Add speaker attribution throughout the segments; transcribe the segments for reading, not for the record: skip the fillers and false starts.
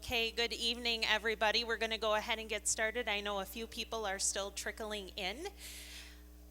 Speaker 1: Okay, good evening, everybody. We're going to go ahead and get started. I know a few people are still trickling in.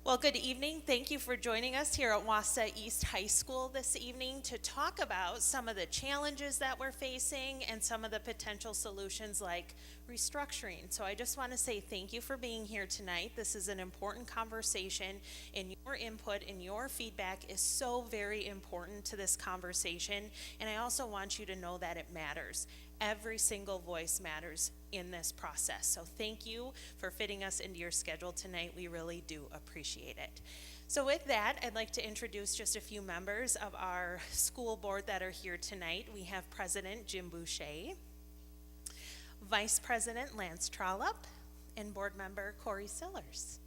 Speaker 1: Well, good evening. Thank you for joining us here at Wausau East High School this evening to talk about some of the challenges that we're facing and some of the potential solutions like restructuring. So I just want to say thank you for being here tonight. This is an important conversation, and your input and your feedback is so very important to this conversation. And I also want you to know that it matters. Every single voice matters in this process. So thank you for fitting us into your schedule tonight. We really do appreciate it. So with that, I'd like to introduce just a few members of our school board that are here tonight. We have President Jim Boucher, Vice President Lance Trollope, and board member Corey Sillers.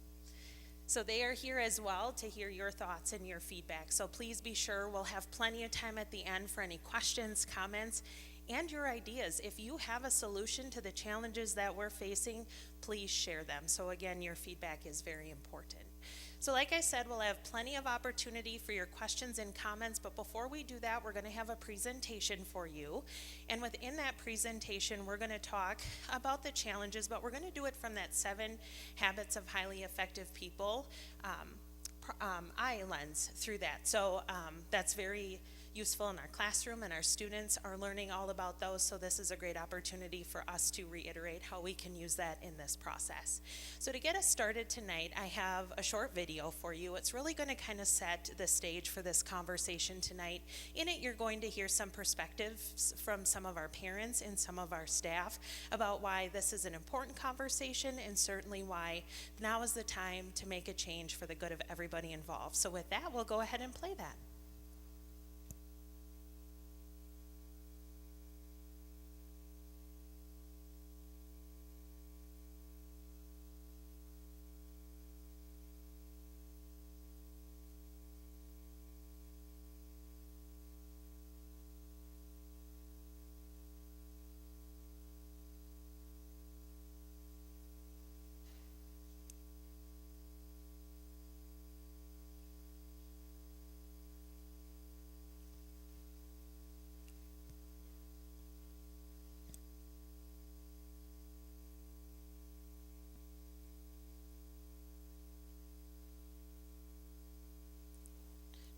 Speaker 1: So they are here as well to hear your thoughts and your feedback. So please be sure we'll have plenty of time at the end for any questions, comments, and your ideas. If you have a solution to the challenges that we're facing, please share them. So again, your feedback is very important. So like I said, we'll have plenty of opportunity for your questions and comments, but before we do that, we're going to have a presentation for you. And within that presentation, we're going to talk about the challenges, but we're going to do it from that 7 Habits of Highly Effective People eye lens through that. So that's very useful in our classroom, and our students are learning all about those, so this is a great opportunity for us to reiterate how we can use that in this process. So to get us started tonight, I have a short video for you. It's really going to kind of set the stage for this conversation tonight. In it, you're going to hear some perspectives from some of our parents and some of our staff about why this is an important conversation, and certainly why now is the time to make a change for the good of everybody involved. So with that, we'll go ahead and play that.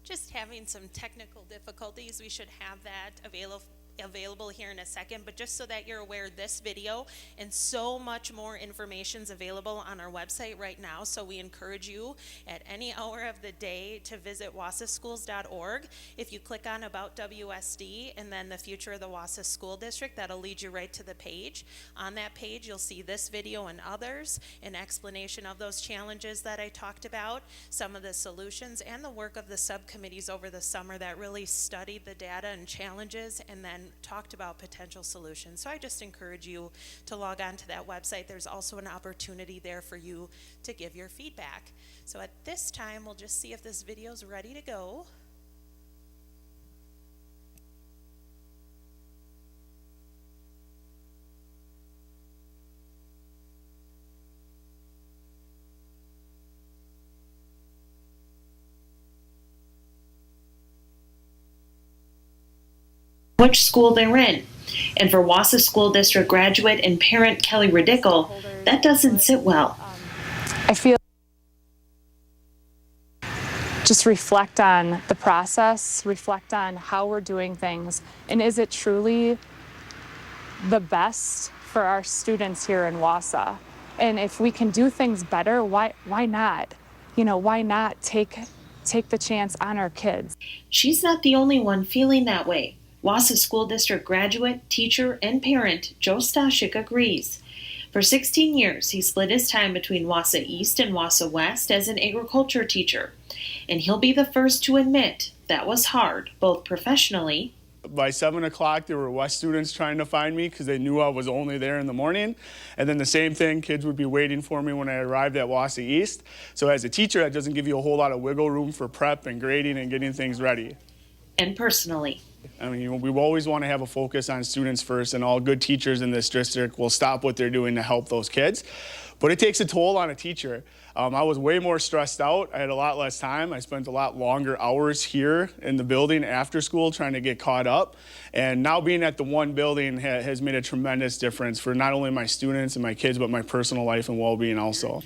Speaker 1: Just having some technical difficulties. We should have that available here in a second, but just so that you're aware, this video and so much more information is available on our website right now. So we encourage you at any hour of the day to visit wausauschools.org. If you click on About WSD and then the Future of the Wausau School District, that'll lead you right to the page. On that page, you'll see this video and others, an explanation of those challenges that I talked about, some of the solutions, and the work of the subcommittees over the summer that really studied the data and challenges and then talked about potential solutions. So I just encourage you to log on to that website. There's also an opportunity there for you to give your feedback. So at this time, we'll just see if this video is ready to go.
Speaker 2: Which school they're in. And for Wausau School District graduate and parent Kelly Radickle, that doesn't sit well.
Speaker 3: I feel just reflect on the process, reflect on how we're doing things, and is it truly the best for our students here in Wausau? And if we can do things better, why not? You know, why not take the chance on our kids?
Speaker 2: She's not the only one feeling that way. Wausau School District graduate, teacher, and parent Joe Stashik agrees. For 16 years, he split his time between Wausau East and Wausau West as an agriculture teacher. And he'll be the first to admit that was hard, both professionally.
Speaker 4: By 7 o'clock, there were West students trying to find me because they knew I was only there in the morning. And then the same thing, kids would be waiting for me when I arrived at Wausau East. So as a teacher, that doesn't give you a whole lot of wiggle room for prep and grading and getting things ready.
Speaker 2: And personally.
Speaker 4: I mean, we always want to have a focus on students first, and all good teachers in this district will stop what they're doing to help those kids. But it takes a toll on a teacher. I was way more stressed out. I had a lot less time. I spent a lot longer hours here in the building after school trying to get caught up. And now being at the one building has made a tremendous difference for not only my students and my kids, but my personal life and well-being also.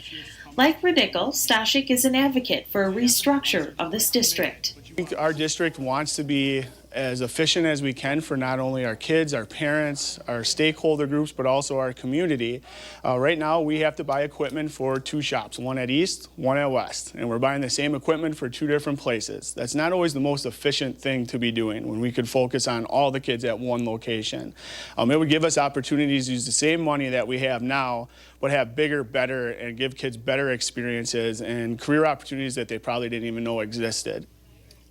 Speaker 2: Like Radical, Stashik is an advocate for a restructure of this district.
Speaker 4: I think our district wants to be as efficient as we can for not only our kids, our parents, our stakeholder groups, but also our community. Right now, we have to buy equipment for 2 shops, one at East, one at West, and we're buying the same equipment for 2 different places. That's not always the most efficient thing to be doing when we could focus on all the kids at one location. It would give us opportunities to use the same money that we have now, but have bigger, better, and give kids better experiences and career opportunities that they probably didn't even know existed.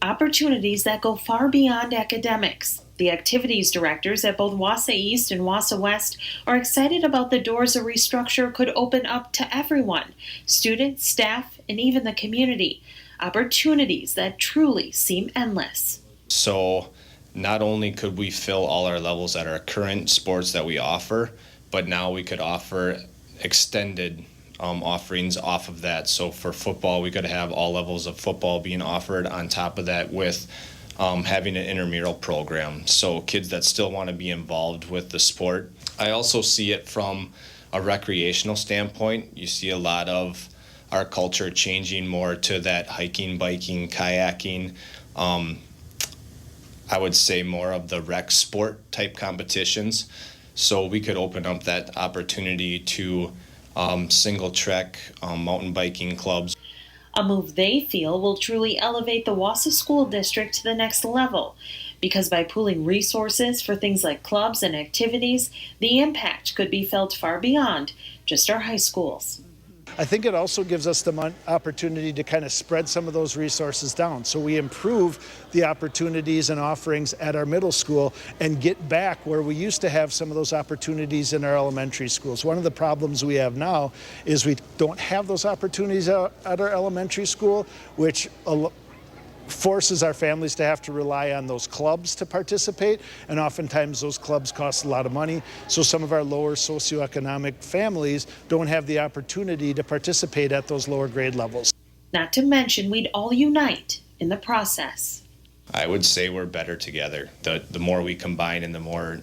Speaker 2: Opportunities that go far beyond academics. The activities directors at both Wausau East and Wausau West are excited about the doors a restructure could open up to everyone, students, staff, and even the community. Opportunities that truly seem endless.
Speaker 5: So not only could we fill all our levels at our current sports that we offer, but now we could offer extended offerings off of that. So for football, we could have all levels of football being offered on top of that with having an intramural program. So kids that still want to be involved with the sport. I also see it from a recreational standpoint. You see a lot of our culture changing more to that hiking, biking, kayaking. I would say more of the rec sport type competitions. So we could open up that opportunity to single trek, mountain biking clubs.
Speaker 2: A move they feel will truly elevate the Wausau School District to the next level, because by pooling resources for things like clubs and activities, the impact could be felt far beyond just our high schools.
Speaker 6: I think it also gives us the opportunity to kind of spread some of those resources down. So we improve the opportunities and offerings at our middle school and get back where we used to have some of those opportunities in our elementary schools. One of the problems we have now is we don't have those opportunities at our elementary school, which forces our families to have to rely on those clubs to participate, and oftentimes those clubs cost a lot of money, so some of our lower socioeconomic families don't have the opportunity to participate at those lower grade levels.
Speaker 2: Not to mention, we'd all unite in the process.
Speaker 5: I would say we're better together. The more we combine and the more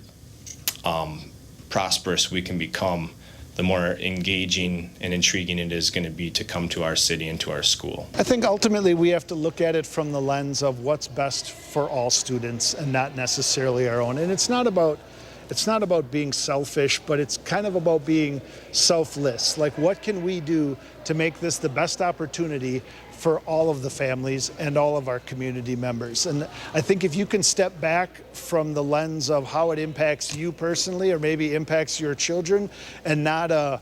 Speaker 5: prosperous we can become, the more engaging and intriguing it is going to be to come to our city and to our school.
Speaker 6: I think ultimately we have to look at it from the lens of what's best for all students and not necessarily our own. And it's not about being selfish, but it's kind of about being selfless. Like, what can we do to make this the best opportunity for all of the families and all of our community members? And I think if you can step back from the lens of how it impacts you personally or maybe impacts your children, and not a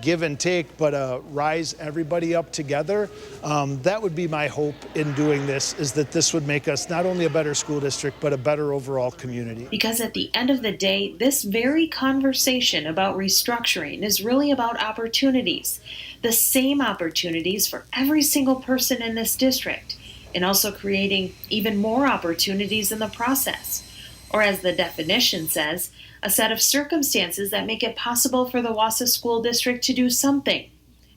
Speaker 6: give and take, but rise everybody up together, that would be my hope in doing this, is that this would make us not only a better school district, but a better overall community.
Speaker 2: Because at the end of the day, this very conversation about restructuring is really about opportunities. The same opportunities for every single person in this district, and also creating even more opportunities in the process. Or as the definition says, a set of circumstances that make it possible for the Wausau School District to do something.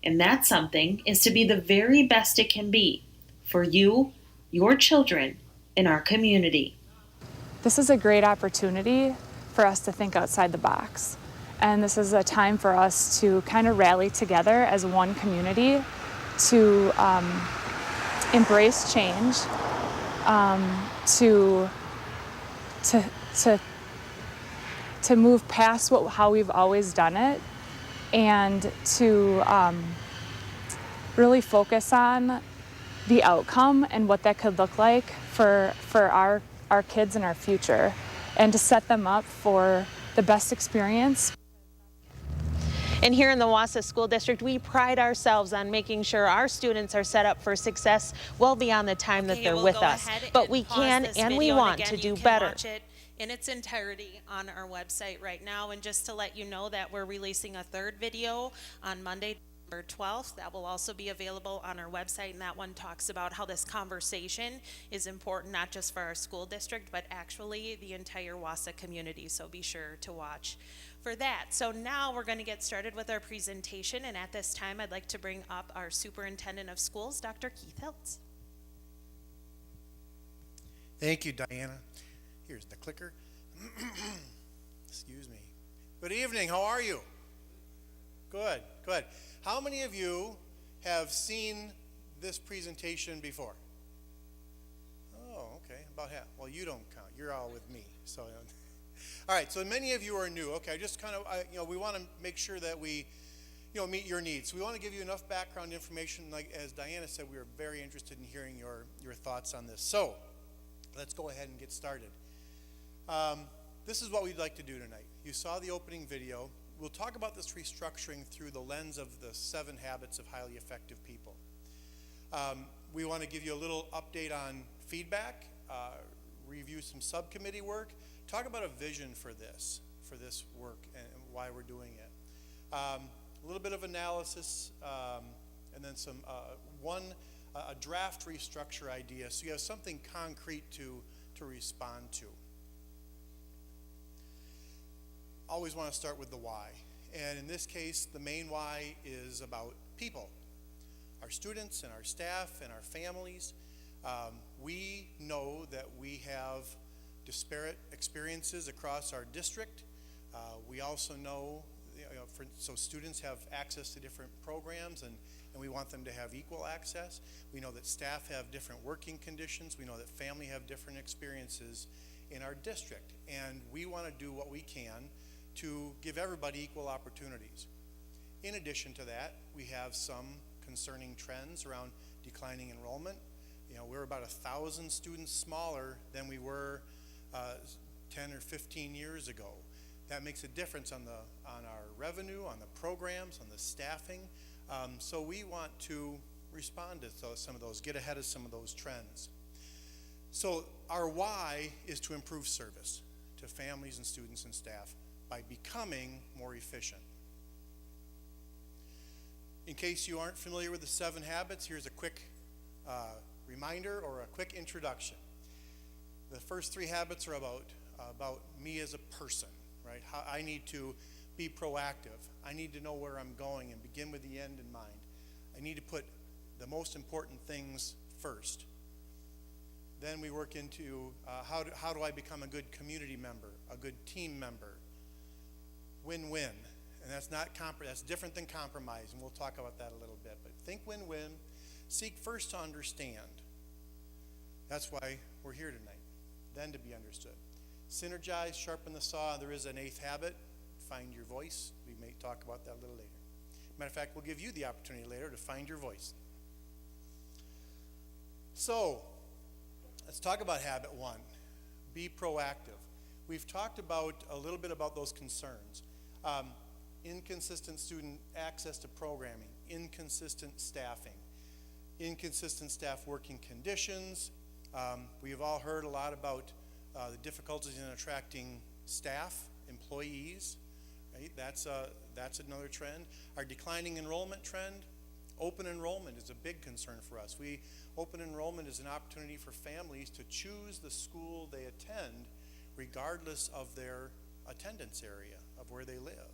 Speaker 2: And that something is to be the very best it can be for you, your children, and our community.
Speaker 3: This is a great opportunity for us to think outside the box. And this is a time for us to kind of rally together as one community to embrace change, to move past how we've always done it, and to really focus on the outcome and what that could look like for our kids and our future, and to set them up for the best experience.
Speaker 1: And here in the Wausau School District, we pride ourselves on making sure our students are set up for success well beyond the time that they're with us. But we can and we want to do better. In its entirety on our website right now. And just to let you know that we're releasing a third video on Monday. November 12th. That will also be available on our website, and that one talks about how this conversation is important not just for our school district, but actually the entire Wausau community, so be sure to watch for that. So now we're going to get started with our presentation, and at this time I'd like to bring up our Superintendent of Schools, Dr. Keith Hiltz.
Speaker 7: Thank you, Diana. Here's the clicker. Excuse me. Good evening, how are you? Good, good. How many of you have seen this presentation before? Oh, okay, about half. Well, you don't count, you're all with me. So, all right, so many of you are new. Okay, just kind of, we want to make sure that we, meet your needs. We want to give you enough background information. Like as Diana said, we are very interested in hearing your thoughts on this. So, let's go ahead and get started. This is what we'd like to do tonight. You saw the opening video. We'll talk about this restructuring through the lens of the 7 habits of highly effective people. We want to give you a little update on feedback, review some subcommittee work, talk about a vision for this work and why we're doing it. A little bit of analysis, and then some a draft restructure idea, so you have something concrete to respond to. Always want to start with the why, and in this case the main why is about people, our students and our staff and our families. We know that we have disparate experiences across our district. We also know, so students have access to different programs, and we want them to have equal access. We know that staff have different working conditions. We know that family have different experiences in our district, and we want to do what we can to give everybody equal opportunities. In addition to that, we have some concerning trends around declining enrollment. We're about 1,000 students smaller than we were 10 or 15 years ago. That makes a difference on our revenue, on the programs, on the staffing. So we want to respond to some of those, get ahead of some of those trends. So our why is to improve service to families and students and staff by becoming more efficient. In case you aren't familiar with the 7 habits, here's a quick reminder or a quick introduction. The first 3 habits are about me as a person, right? How I need to be proactive. I need to know where I'm going and begin with the end in mind. I need to put the most important things first. Then we work into how do I become a good community member, a good team member. Win-win, and that's different than compromise, and we'll talk about that a little bit. But think win-win. Seek first to understand. That's why we're here tonight. Then to be understood. Synergize, sharpen the saw. There is an 8th habit. Find your voice. We may talk about that a little later. Matter of fact, we'll give you the opportunity later to find your voice. So, let's talk about habit 1. Be proactive. We've talked about a little bit about those concerns. Inconsistent student access to programming, inconsistent staffing, inconsistent staff working conditions. We've all heard a lot about the difficulties in attracting staff, employees. Right? That's another trend. Our declining enrollment trend. Open enrollment is a big concern for us. Open enrollment is an opportunity for families to choose the school they attend regardless of their attendance area of where they live.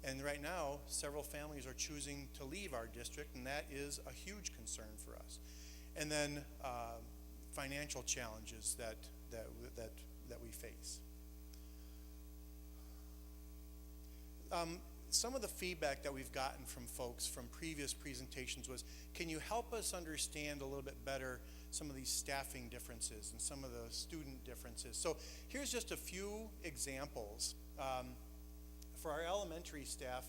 Speaker 7: And right now, several families are choosing to leave our district, and that is a huge concern for us. And then financial challenges that we face. Some of the feedback that we've gotten from folks from previous presentations was, can you help us understand a little bit better some of these staffing differences and some of the student differences? So here's just a few examples. For our elementary staff,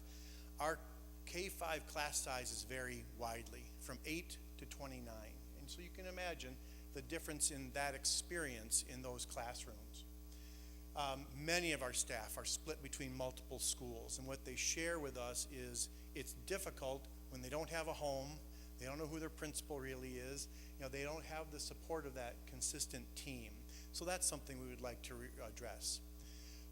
Speaker 7: our K-5 class sizes vary widely, from 8 to 29. And so you can imagine the difference in that experience in those classrooms. Many of our staff are split between multiple schools, and what they share with us is it's difficult when they don't have a home, they don't know who their principal really is, they don't have the support of that consistent team. So that's something we would like to address.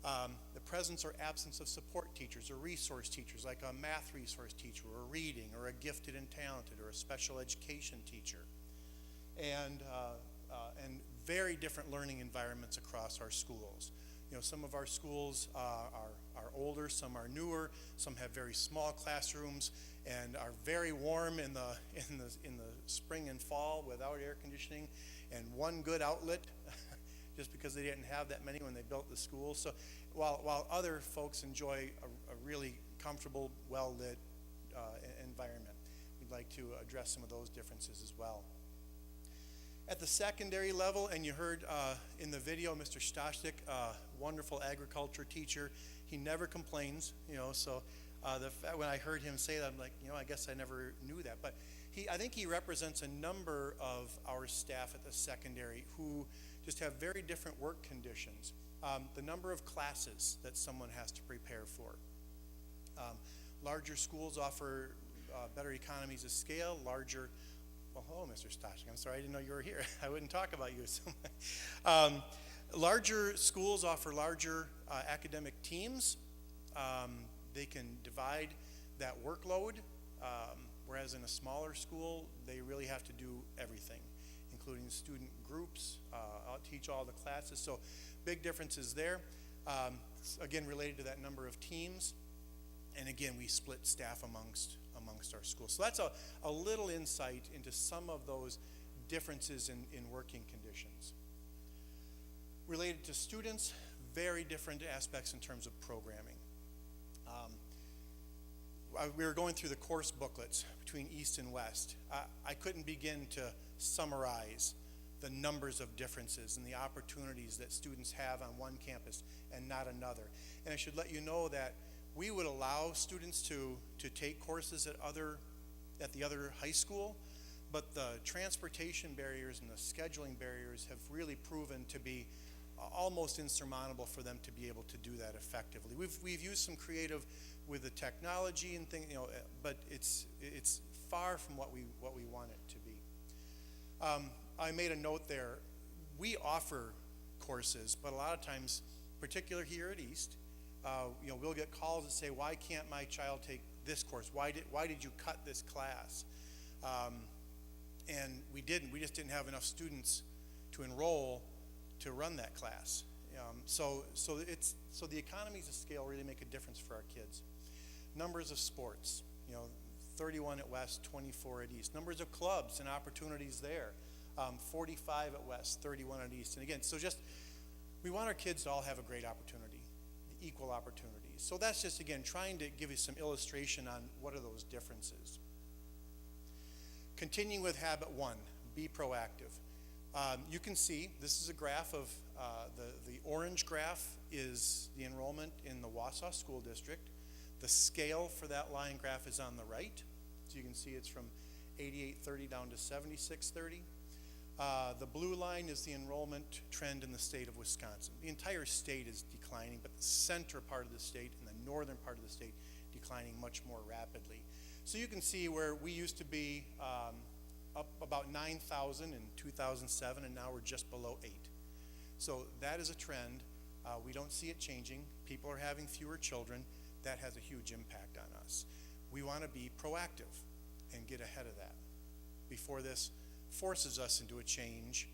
Speaker 7: The presence or absence of support teachers or resource teachers, like a math resource teacher or reading or a gifted and talented or a special education teacher. And very different learning environments across our schools. You know, some of our schools are older, some are newer, some have very small classrooms and are very warm in the spring and fall without air conditioning, and one good outlet just because they didn't have that many when they built the school. So while other folks enjoy a really comfortable, well-lit environment, we'd like to address some of those differences as well. At the secondary level, and you heard in the video, Mr. Stashik, wonderful agriculture teacher. He never complains, you know, so when I heard him say that, I'm like, you know, I guess I never knew that. But I think he represents a number of our staff at the secondary who just have very different work conditions. The number of classes that someone has to prepare for. Larger schools offer better economies of scale, larger. Well, hello, Mr. Stashik. I'm sorry, I didn't know you were here. I wouldn't talk about you so much. Larger schools offer larger academic teams. They can divide that workload, whereas in a smaller school, they really have to do everything, including student groups, teach all the classes. So big differences there. Again, related to that number of teams. And again, we split staff amongst our schools. So that's a little insight into some of those differences in working conditions. Related to students, very different aspects in terms of programming. We were going through the course booklets between East and West. I couldn't begin to summarize the numbers of differences and the opportunities that students have on one campus and not another. And I should let you know that we would allow students to take courses at the other high school, but the transportation barriers and the scheduling barriers have really proven to be almost insurmountable for them to be able to do that effectively. We've used some creative with the technology and things, you know, but it's far from what we want it to be. I made a note there. We offer courses, but a lot of times, particularly here at East, you know, we'll get calls that say, "Why can't my child take this course? Why did you cut this class?" And we didn't. We just didn't have enough students to enroll to run that class. So the economies of scale really make a difference for our kids. Numbers of sports, you know, 31 at West, 24 at East. Numbers of clubs and opportunities there, 45 at West, 31 at East. And again, so just we want our kids to all have a great opportunity, equal opportunities. So that's just, again, trying to give you some illustration on what are those differences. Continuing with habit 1, be proactive. You can see this is a graph of the orange graph is the enrollment in the Wausau School District. The scale for that line graph is on the right. So you can see it's from 8830 down to 7630. The blue line is the enrollment trend in the state of Wisconsin. The entire state is declining, but the center part of the state and the northern part of the state declining much more rapidly. So you can see where we used to be up about 9,000 in 2007, and now we're just below 8. So that is a trend. We don't see it changing. People are having fewer children. That has a huge impact on us. We want to be proactive and get ahead of that before this forces us into a change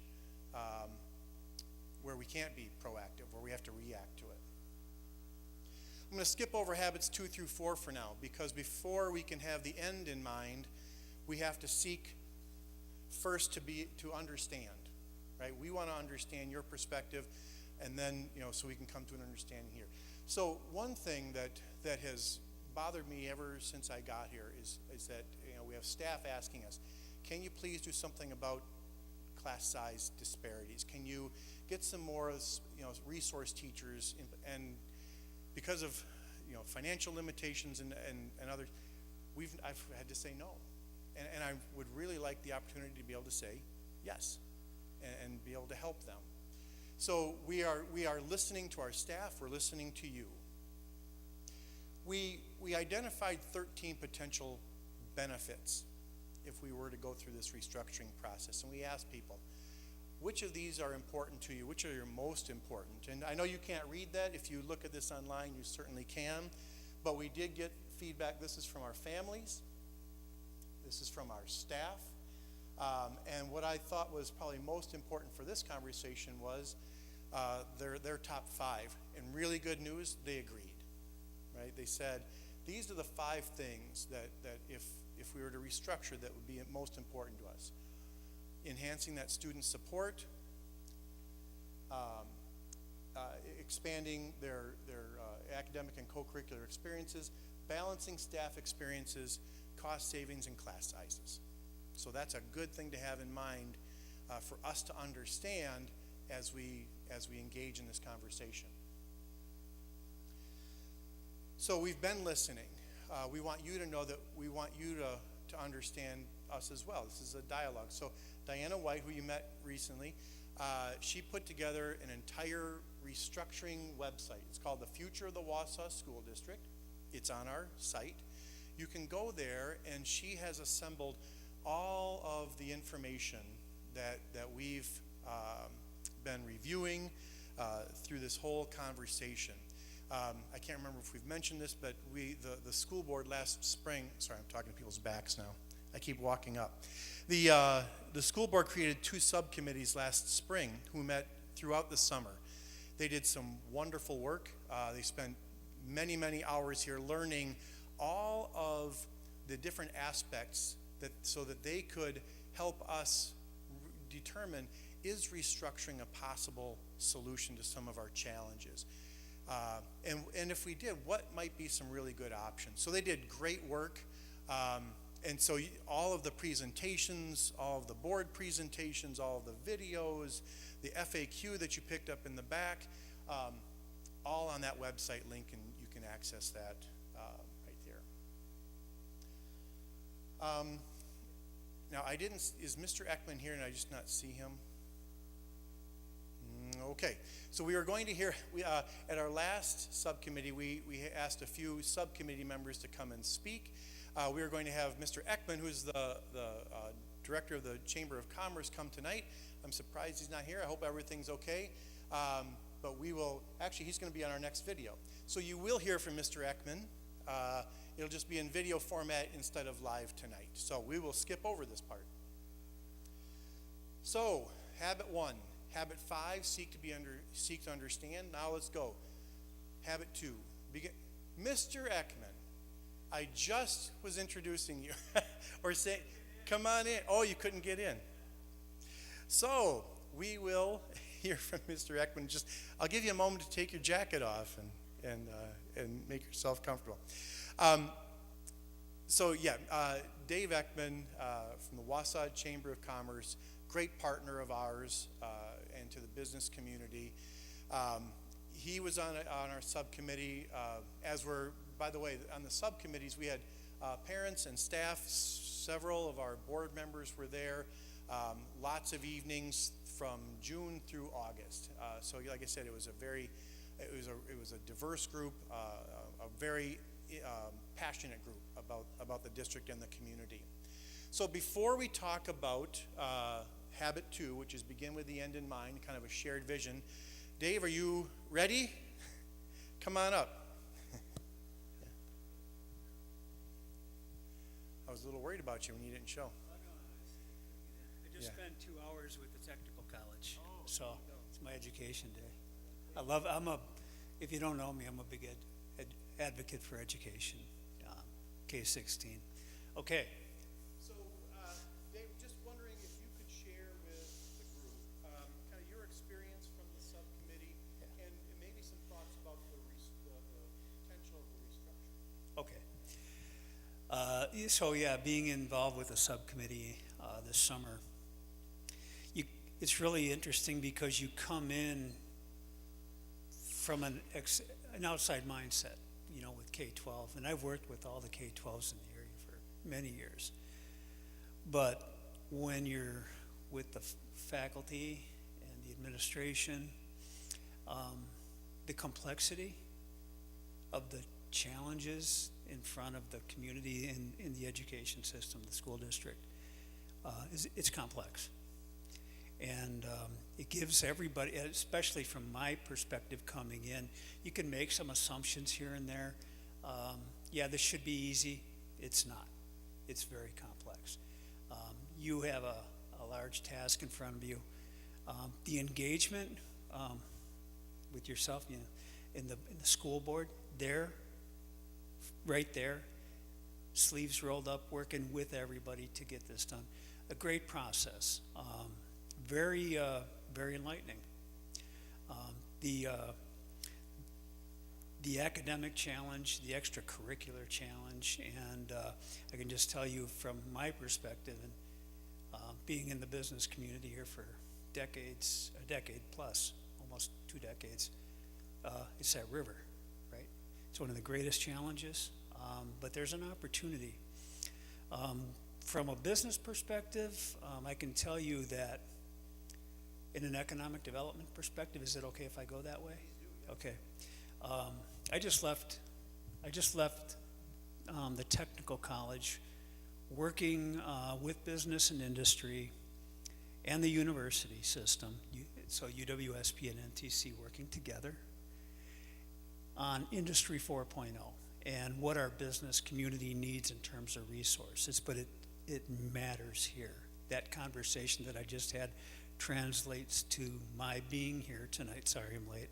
Speaker 7: where we can't be proactive, where we have to react to it. I'm going to skip over habits 2 through 4 for now, because before we can have the end in mind, we have to seek first to understand, right? We want to understand your perspective, and then, you know, so we can come to an understanding here. So one thing that has bothered me ever since I got here is that, you know, we have staff asking us, can you please do something about class size disparities? Can you get some more, you know, resource teachers? And because of, you know, financial limitations and others, I've had to say no. And I would really like the opportunity to be able to say yes and be able to help them. So we are listening to our staff. We're listening to you. We identified 13 potential benefits if we were to go through this restructuring process, and we asked people, which of these are important to you? Which are your most important? And I know you can't read that. If you look at this online, you certainly can. But we did get feedback. This is from our families. This is from our staff. And what I thought was probably most important for this conversation was their top 5. And really good news, they agreed, right? They said, these are the 5 things that if we were to restructure, that would be most important to us. Enhancing that student support, expanding their academic and co-curricular experiences, balancing staff experiences, cost savings, and class sizes. So that's a good thing to have in mind for us to understand as we engage in this conversation. So we've been listening. We want you to know that we want you to understand us as well. This is a dialogue. So Diana White, who you met recently, she put together an entire restructuring website. It's called The Future of the Wausau School District. It's on our site. You can go there, and she has assembled all of the information that we've been reviewing through this whole conversation. I can't remember if we've mentioned this, but the school board last spring, sorry, I'm talking to people's backs now. I keep walking up. The school board created 2 subcommittees last spring who met throughout the summer. They did some wonderful work. They spent many, many hours here learning all of the different aspects so that they could help us determine, is restructuring a possible solution to some of our challenges? And if we did, what might be some really good options? So they did great work. And so all of the presentations, all of the board presentations, all of the videos, the FAQ that you picked up in the back, all on that website link, and you can access that right there. Now, is Mr. Ekman here and I just not see him? Okay, so we are going to hear, at our last subcommittee, we asked a few subcommittee members to come and speak. We are going to have Mr. Ekman, who's the director of the Chamber of Commerce, come tonight. I'm surprised he's not here. I hope everything's okay. But we will, actually, he's going to be on our next video. So you will hear from Mr. Ekman. It'll just be in video format instead of live tonight. So we will skip over this part. So, habit 1. Habit 5, seek to understand. Now let's go. Habit 2. Mr. Ekman, I just was introducing you. Or say, come on in. Oh, you couldn't get in. So, we will hear from Mr. Ekman. I'll give you a moment to take your jacket off and make yourself comfortable. Dave Ekman from the Wausau Chamber of Commerce, great partner of ours and to the business community. He was on our subcommittee, by the way, on the subcommittees, we had parents and staff. Several of our board members were there. Lots of evenings from June through August. So, like I said, it was a diverse group, a very passionate group about the district and the community. So, before we talk about habit 2, which is begin with the end in mind, kind of a shared vision. Dave, are you ready? Come on up. I was a little worried about you when you didn't show.
Speaker 8: I just spent 2 hours with the technical college, so it's my education day. If you don't know me, I'm a big advocate for education, K-16. Okay.
Speaker 7: So, Dave, just wondering if you could share with the group kind of your experience from the subcommittee and maybe some thoughts about the potential of the restructuring.
Speaker 8: Okay. Being involved with the subcommittee this summer, it's really interesting because you come in from an outside mindset, with K-12, and I've worked with all the K-12s in the area for many years. But when you're with the faculty and the administration, the complexity of the challenges in front of the community in the education system, the school district, it's complex. And it gives everybody, especially from my perspective coming in, you can make some assumptions here and there. Yeah, this should be easy. It's not. It's very complex. You have a large task in front of you. The engagement with yourself, you know, in the school board, right there, sleeves rolled up, working with everybody to get this done. A great process. Very enlightening. The academic challenge, the extracurricular challenge, and I can just tell you from my perspective, and being in the business community here for decades, a decade plus, almost 2 decades, it's that river, right? It's one of the greatest challenges, but there's an opportunity. From a business perspective, I can tell you that in an economic development perspective, is it okay if I go that way? Okay. I just left the technical college, working with business and industry and the university system, so UWSP and NTC working together on Industry 4.0 and what our business community needs in terms of resources, but it matters here. That conversation that I just had translates to my being here tonight. Sorry I'm late.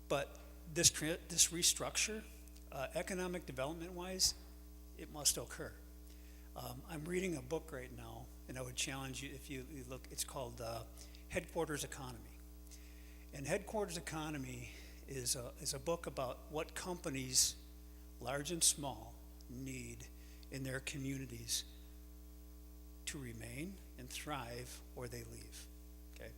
Speaker 8: But this restructure, economic development-wise, it must occur. I'm reading a book right now, and I would challenge you, if you look, it's called Headquarters Economy. And Headquarters Economy is a book about what companies, large and small, need in their communities to remain and thrive, or they leave, okay?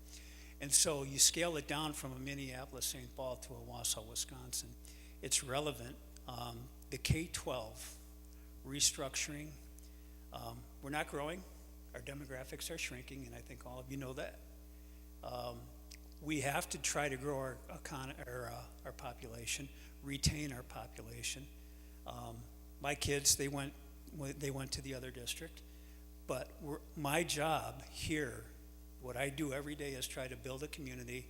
Speaker 8: And so you scale it down from a Minneapolis, St. Paul to a Wausau, Wisconsin. It's relevant. The K-12 restructuring, we're not growing. Our demographics are shrinking, and I think all of you know that. We have to try to grow our population, retain our population. My kids, they went to the other district, but my job here, what I do every day is try to build a community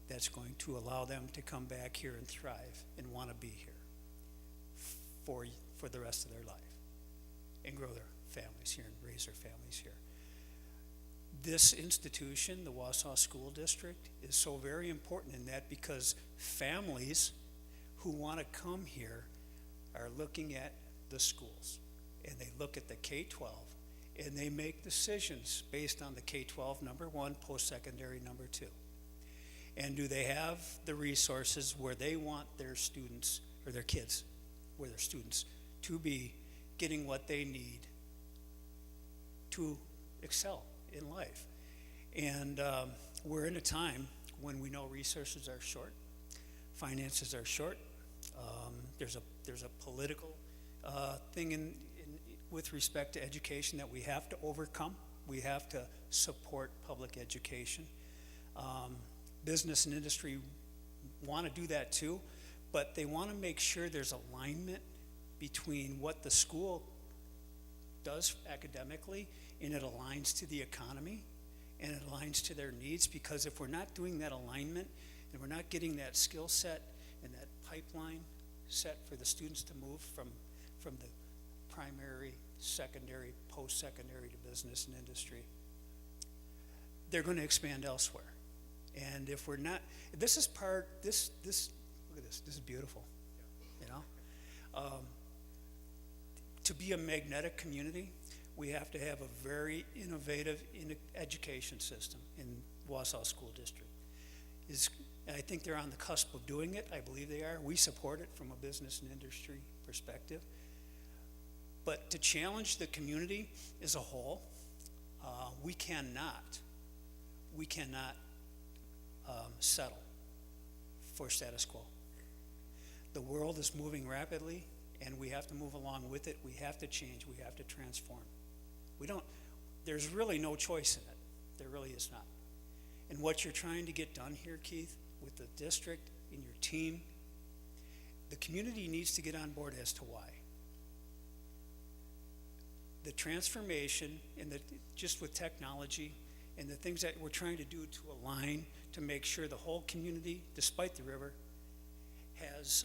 Speaker 8: that's going to allow them to come back here and thrive and want to be here for the rest of their life and grow their families here and raise their families here. This institution, the Wausau School District, is so very important in that, because families who want to come here are looking at the schools, and they look at the K-12, and they make decisions based on the K-12, number one, post-secondary, number two. And do they have the resources where they want their students, or their kids, where their students, to be getting what they need to excel in life? And we're in a time when we know resources are short, finances are short. There's a political thing with respect to education that we have to overcome. We have to support public education. Business and industry want to do that too, but they want to make sure there's alignment between what the school does academically, and it aligns to the economy, and it aligns to their needs, because if we're not doing that alignment, and we're not getting that skill set and that pipeline set for the students to move from the primary, secondary, post-secondary to business and industry, they're going to expand elsewhere. And if we're not, this look at this is beautiful, you know? To be a magnetic community, we have to have a very innovative education system in Wausau School District. And I think they're on the cusp of doing it. I believe they are. We support it from a business and industry perspective. But to challenge the community as a whole, we cannot settle for status quo. The world is moving rapidly, and we have to move along with it. We have to change. We have to transform. There's really no choice in it. There really is not. And what you're trying to get done here, Keith, with the district and your team, the community needs to get on board as to why. the transformation and just with technology and the things that we're trying to do to align to make sure the whole community, despite the river, has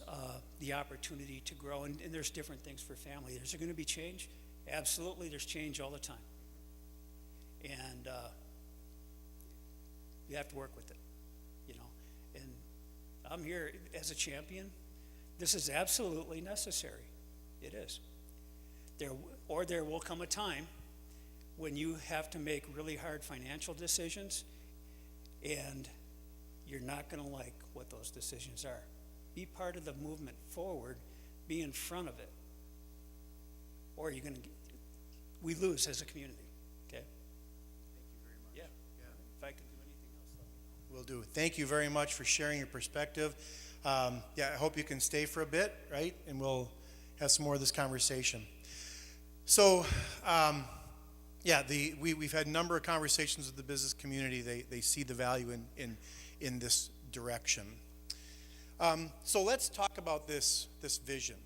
Speaker 8: the opportunity to grow. And there's different things for family. Is there going to be change? Absolutely, there's change all the time. And you have to work with it, you know. And I'm here as a champion. This is absolutely necessary. It is. There will come a time when you have to make really hard financial decisions, and you're not going to like what those decisions are. Be part of the movement forward. Be in front of it, or you're going to. We lose as a community. Okay.
Speaker 7: Thank you very much.
Speaker 8: Yeah. If I can do anything else, let me know.
Speaker 7: Will do. Thank you very much for sharing your perspective. I hope you can stay for a bit, right? And we'll have some more of this conversation. So, we've had a number of conversations with the business community. They see the value in this direction. So let's talk about this vision.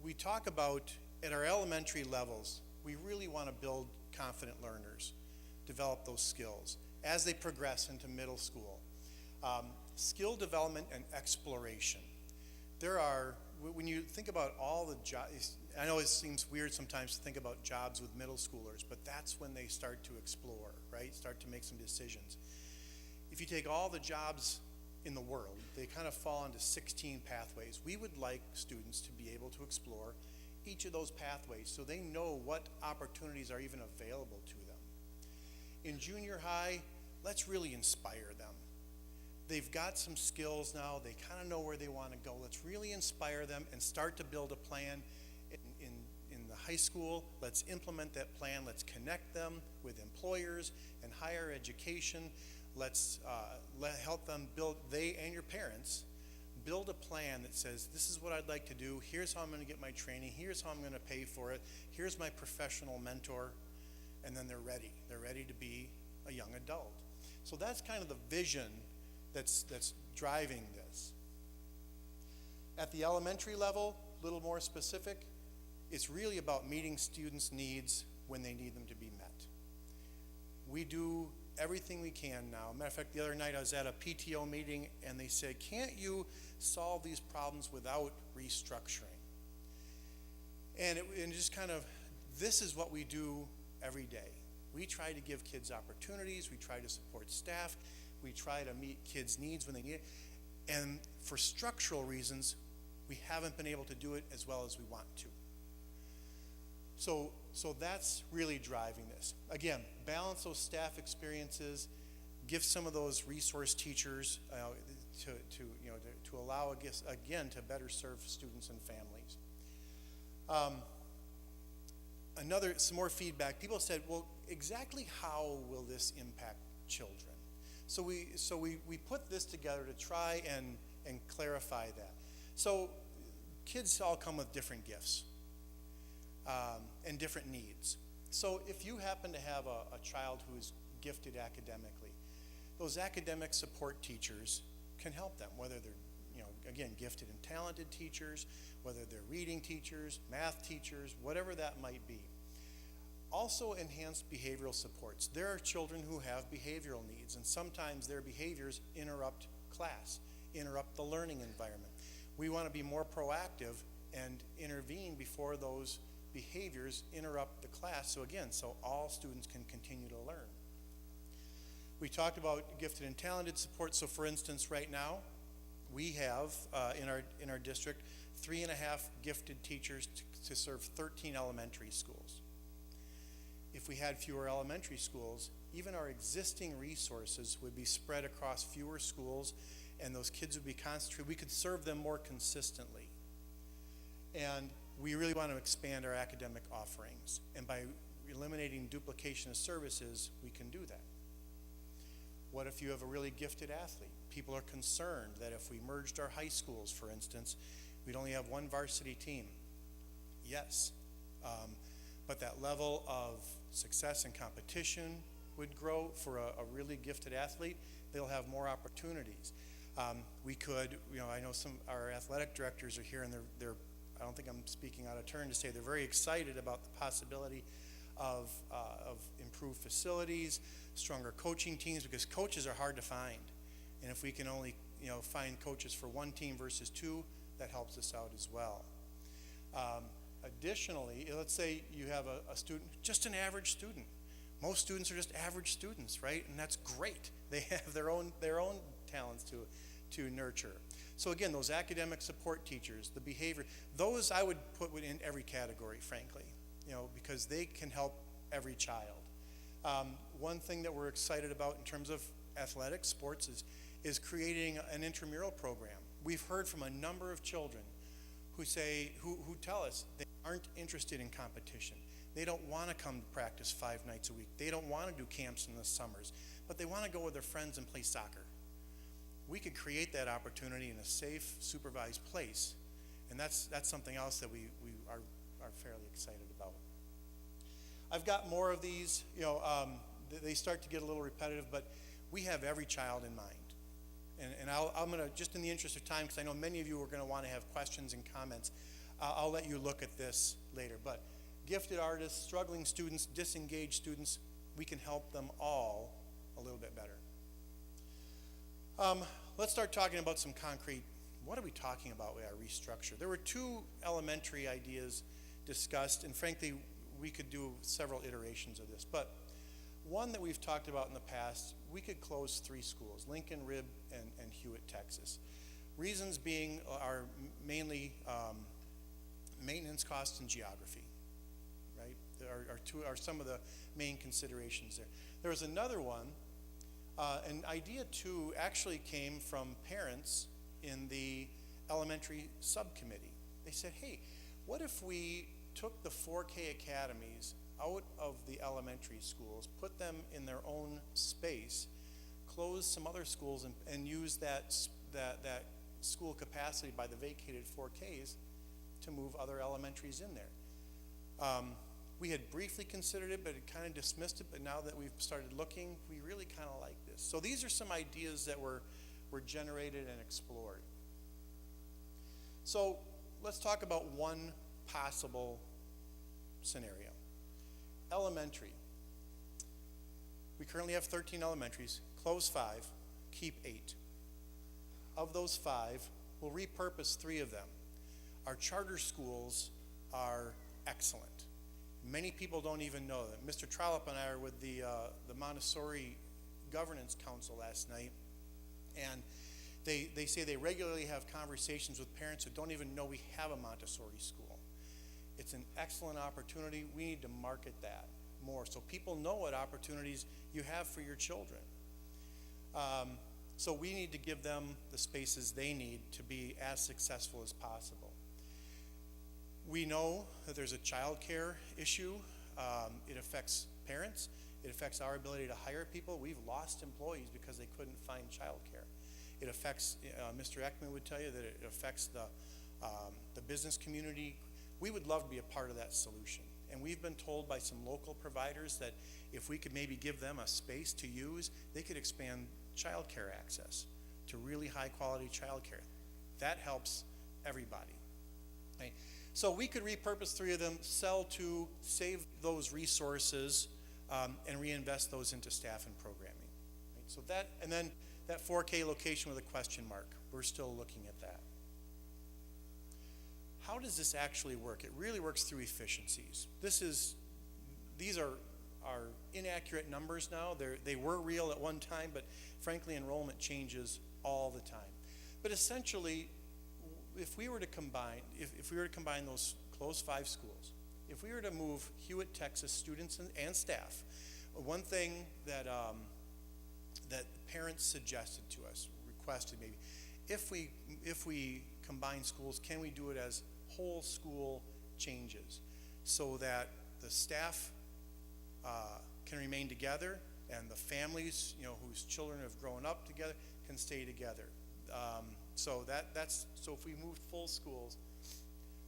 Speaker 7: We talk about, at our elementary levels, we really want to build confident learners, develop those skills. As they progress into middle school, skill development and exploration. When you think about all the jobs, I know it seems weird sometimes to think about jobs with middle schoolers, but that's when they start to explore, right? Start to make some decisions. If you take all the jobs in the world, they kind of fall into 16 pathways. We would like students to be able to explore each of those pathways so they know what opportunities are even available to them. In junior high, let's really inspire them. They've got some skills now. They kind of know where they want to go. Let's really inspire them and start to build a plan in the high school. Let's implement that plan. Let's connect them with employers and higher education. Let's help them build, they and your parents, build a plan that says, this is what I'd like to do. Here's how I'm going to get my training. Here's how I'm going to pay for it. Here's my professional mentor. And then they're ready. They're ready to be a young adult. So that's kind of the vision that's driving this. At the elementary level, a little more specific, it's really about meeting students' needs when they need them to be met. We do everything we can now. Matter of fact, the other night I was at a PTO meeting and they said, can't you solve these problems without restructuring? And just kind of, this is what we do every day. We try to give kids opportunities. We try to support staff. We try to meet kids' needs when they need it. And for structural reasons, we haven't been able to do it as well as we want to. So that's really driving this. Again, balance those staff experiences, give some of those resource teachers to allow, again, to better serve students and families. Some more feedback. People said, well, exactly how will this impact children? So we put this together to try and clarify that. So kids all come with different gifts and different needs. So if you happen to have a child who's gifted academically, those academic support teachers can help them, whether they're, again, gifted and talented teachers, whether they're reading teachers, math teachers, whatever that might be. Also enhanced behavioral supports. There are children who have behavioral needs, and sometimes their behaviors interrupt class, interrupt the learning environment. We want to be more proactive and intervene before those behaviors interrupt the class, so all students can continue to learn. We talked about gifted and talented support. So for instance, right now, we have in our district 3.5 gifted teachers to serve 13 elementary schools. If we had fewer elementary schools, even our existing resources would be spread across fewer schools, and those kids would be concentrated. We could serve them more consistently. And we really want to expand our academic offerings. And by eliminating duplication of services, we can do that. What if you have a really gifted athlete? People are concerned that if we merged our high schools, for instance, we'd only have one varsity team. Yes, but that level of success and competition would grow for a really gifted athlete. They'll have more opportunities. We could, I know some our athletic directors are here, and they're I don't think I'm speaking out of turn to say they're very excited about the possibility of improved facilities, stronger coaching teams, because coaches are hard to find. And if we can only, find coaches for one team versus two, that helps us out as well. Additionally, let's say you have a student, just an average student. Most students are just average students, right? And that's great. They have their own talents to nurture. So again, those academic support teachers, the behavior, those I would put in every category, frankly, because they can help every child. One thing that we're excited about in terms of athletics, sports, is creating an intramural program. We've heard from a number of children who tell us they aren't interested in competition. They don't want to come to practice 5 nights a week. They don't want to do camps in the summers, but they want to go with their friends and play soccer. We could create that opportunity in a safe, supervised place, and that's something else that we are fairly excited about. I've got more of these. They start to get a little repetitive, but we have every child in mind. And I'm going to, just in the interest of time, because I know many of you are going to want to have questions and comments, I'll let you look at this later. But gifted artists, struggling students, disengaged students, we can help them all a little bit better. Let's start talking about some concrete, what are we talking about with our restructure? There were 2 elementary ideas discussed, and frankly, we could do several iterations of this. But one that we've talked about in the past, we could close 3 schools, Lincoln, Rib, and Hewitt, Texas. Reasons being are mainly maintenance costs and geography, right? Are some of the main considerations there. There was another one, and idea 2 actually came from parents in the elementary subcommittee. They said, hey, what if we took the 4K academies out of the elementary schools, put them in their own space, close some other schools, and use that school capacity by the vacated 4Ks to move other elementaries in there. We had briefly considered it, but it kind of dismissed it, but now that we've started looking, we really kind of like this. So these are some ideas that were generated and explored. So let's talk about one possible scenario. Elementary. We currently have 13 elementaries. Close 5, keep 8. Of those 5, we'll repurpose 3 of them. Our charter schools are excellent. Many people don't even know that. Mr. Trollope and I are with the Montessori Governance Council last night, and they say they regularly have conversations with parents who don't even know we have a Montessori school. It's an excellent opportunity. We need to market that more so people know what opportunities you have for your children. So we need to give them the spaces they need to be as successful as possible. We know that there's a child care issue. It affects parents. It affects our ability to hire people. We've lost employees because they couldn't find child care. It affects, Mr. Ekman would tell you that it affects the business community. We would love to be a part of that solution. And we've been told by some local providers that if we could maybe give them a space to use, they could expand child care access to really high quality child care. That helps everybody. Right? So we could repurpose 3 of them, sell 2, save those resources, and reinvest those into staff and programming. Right? So that, and then that 4K location with a question mark, we're still looking at that. How does this actually work? It really works through efficiencies. These are inaccurate numbers now. They were real at one time, but frankly, enrollment changes all the time. But essentially, if we were to combine those closed 5 schools, if we were to move Hewitt, Texas students and staff, one thing that parents suggested to us, requested maybe, if we combine schools, can we do it as whole school changes so that the staff can remain together and the families, whose children have grown up together, can stay together. So if we moved full schools,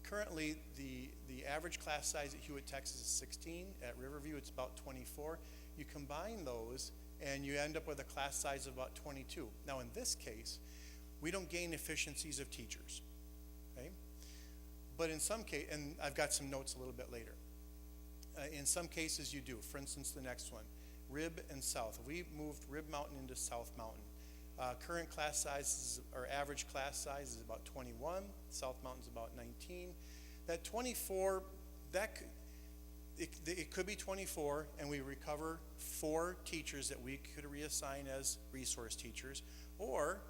Speaker 7: currently the average class size at Hewitt, Texas is 16. At Riverview, it's about 24. You combine those, and you end up with a class size of about 22. Now, in this case, we don't gain efficiencies of teachers, okay? But in some case, and I've got some notes a little bit later. In some cases you do. For instance, the next one, Rib and South. We moved Rib Mountain into South Mountain. Current class sizes, or average class size is about 21. South Mountain's about 19. That 24, it could be 24, and we recover 4 teachers that we could reassign as resource teachers, or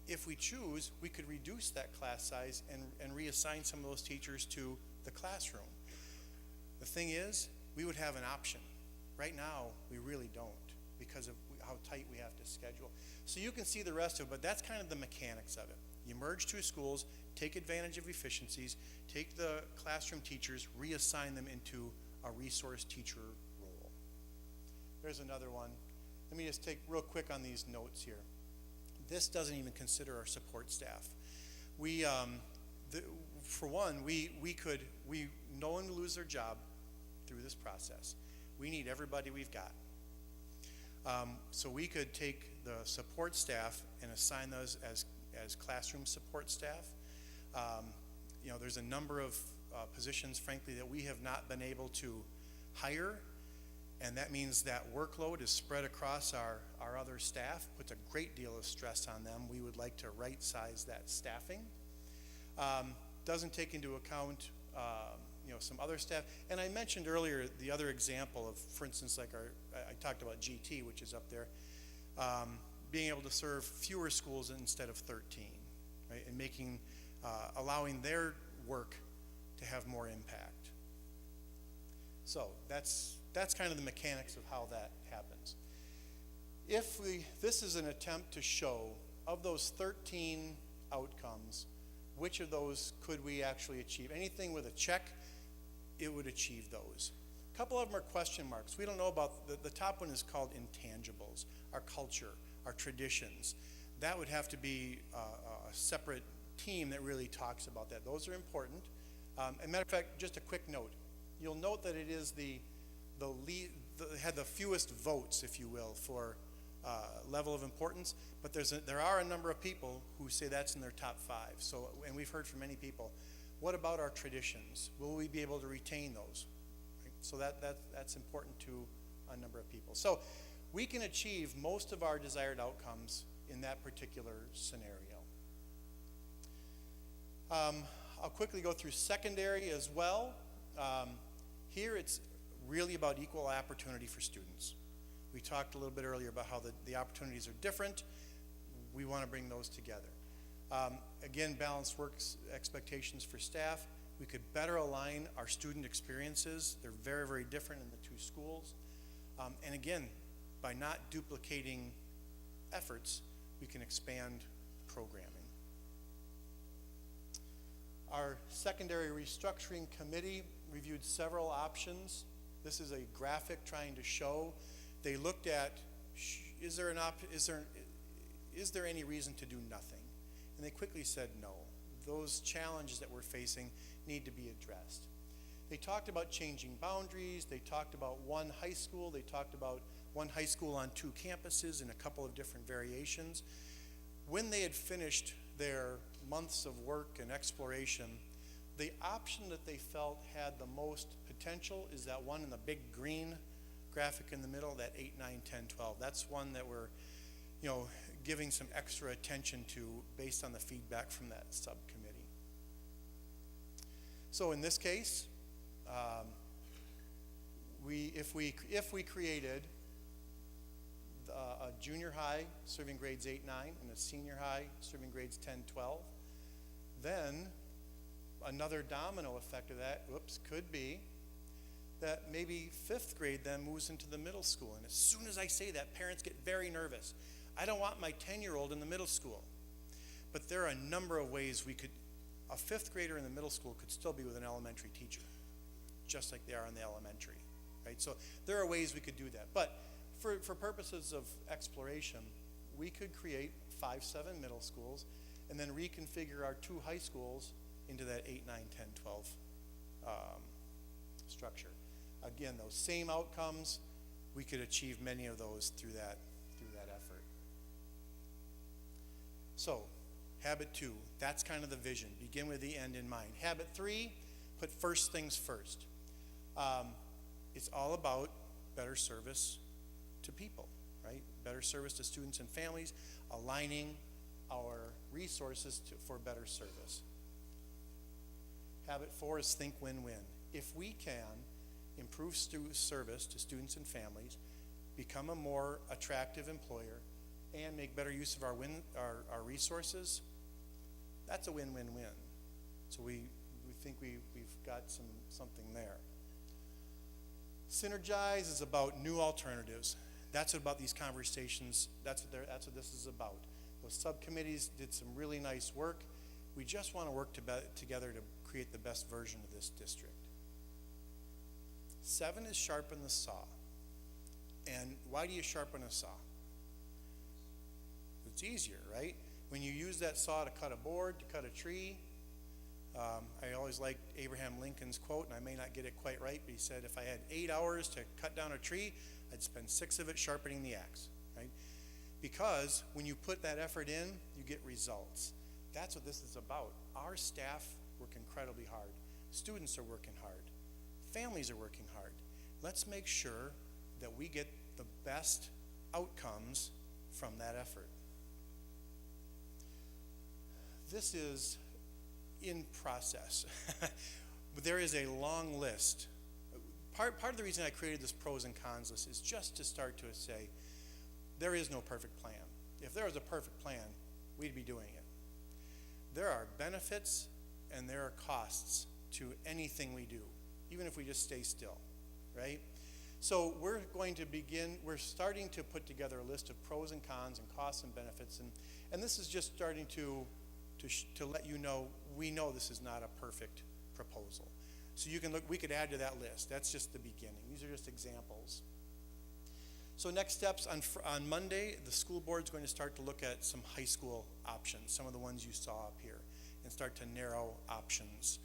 Speaker 7: if we choose, we could reduce that class size and reassign some of those teachers to the classroom. The thing is, we would have an option. Right now, we really don't because of how tight we have to schedule. So you can see the rest of it, but that's kind of the mechanics of it. You merge 2 schools, take advantage of efficiencies, take the classroom teachers, reassign them into a resource teacher role. There's another one. Let me just take real quick on these notes here. This doesn't even consider our support staff. We, for one, no one will lose their job through this process. We need everybody we've got. So we could take the support staff and assign those as classroom support staff. There's a number of positions, frankly, that we have not been able to hire, and that means that workload is spread across our other staff, puts a great deal of stress on them. We would like to right size that staffing. Doesn't take into account some other staff. And I mentioned earlier the other example of, for instance, like I talked about GT, which is up there, being able to serve fewer schools instead of 13, right? And allowing their work to have more impact. So that's kind of the mechanics of how that happens. This is an attempt to show, of those 13 outcomes, which of those could we actually achieve? Anything with a check, it would achieve those. A couple of them are question marks. We don't know about, the top one is called intangibles, our culture, our traditions. That would have to be a separate team that really talks about that. Those are important. As a matter of fact, just a quick note. You'll note that it is had the fewest votes, if you will, for level of importance, but there are a number of people who say that's in their top 5. So, and we've heard from many people, what about our traditions? Will we be able to retain those? Right? So that's important to a number of people. So we can achieve most of our desired outcomes in that particular scenario. I'll quickly go through secondary as well. Here it's really about equal opportunity for students. We talked a little bit earlier about how the opportunities are different. We want to bring those together. Again, balanced work expectations for staff. We could better align our student experiences. They're very, very different in the 2 schools. And again, by not duplicating efforts, we can expand programming. Our secondary restructuring committee reviewed several options. This is a graphic trying to show. They looked at, is there any reason to do nothing? And they quickly said no. Those challenges that we're facing need to be addressed. They talked about changing boundaries. They talked about one high school. They talked about one high school on 2 campuses in a couple of different variations. When they had finished their months of work and exploration, the option that they felt had the most potential is that one in the big green graphic in the middle, that 8, 9, 10, 12. That's one that we're giving some extra attention to based on the feedback from that subcommittee. So in this case, if we created a junior high serving grades 8, 9 and a senior high serving grades 10, 12, then another domino effect of that, could be that maybe 5th grade then moves into the middle school. And as soon as I say that, parents get very nervous. I don't want my 10-year-old in the middle school. But there are a number of ways a 5th grader in the middle school could still be with an elementary teacher, just like they are in the elementary, right? So there are ways we could do that. But for purposes of exploration, we could create 5, 7 middle schools and then reconfigure our 2 high schools into that 8, 9, 10, 12 structure. Again, those same outcomes, we could achieve many of those through that effort. So, Habit 2, that's kind of the vision. Begin with the end in mind. Habit 3, put first things first. It's all about better service to people, right? Better service to students and families, aligning our resources for better service. Habit 4 is think win-win. If we can improve service to students and families, become a more attractive employer, and make better use of our resources, that's a win-win-win. So we think we've got something there. Synergize is about new alternatives. That's what about these conversations, that's what this is about. Those subcommittees did some really nice work. We just want to work together to create the best version of this district. 7 is sharpen the saw. And why do you sharpen a saw? It's easier, right? When you use that saw to cut a board, to cut a tree, I always liked Abraham Lincoln's quote, and I may not get it quite right, but he said, if I had 8 hours to cut down a tree, I'd spend 6 of it sharpening the axe, right? Because when you put that effort in, you get results. That's what this is about. Our staff work incredibly hard. Students are working hard. Families are working hard. Let's make sure that we get the best outcomes from that effort. This is in process. But there is a long list. Part of the reason I created this pros and cons list is just to start to say, there is no perfect plan. If there was a perfect plan, we'd be doing it. There are benefits and there are costs to anything we do, even if we just stay still, right? So we're starting to put together a list of pros and cons and costs and benefits, and this is just starting to let you know, we know this is not a perfect proposal. So you can look, we could add to that list. That's just the beginning. These are just examples. So next steps, on Monday, the school board's going to start to look at some high school options, some of the ones you saw up here, and start to narrow options.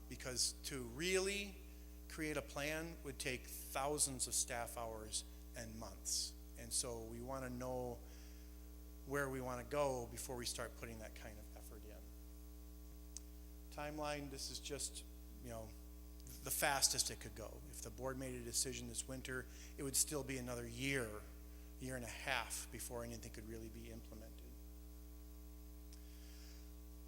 Speaker 7: Because to really create a plan would take thousands of staff hours and months. And so we want to know where we want to go before we start putting that kind of effort in. Timeline, this is just, the fastest it could go. If the board made a decision this winter, it would still be another year and a half before anything could really be implemented.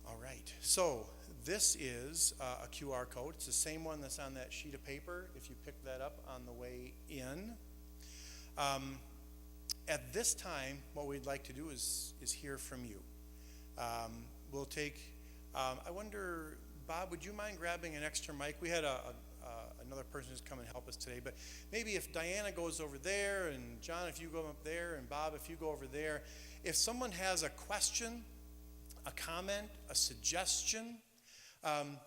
Speaker 7: All right, so this is a QR code. It's the same one that's on that sheet of paper if you pick that up on the way in. At this time, what we'd like to do is hear from you. We'll take, I wonder, Bob, would you mind grabbing an extra mic? We had another person who's come and help us today, but maybe if Diana goes over there, and John, if you go up there, and Bob, if you go over there, if someone has a question, a comment, a suggestion,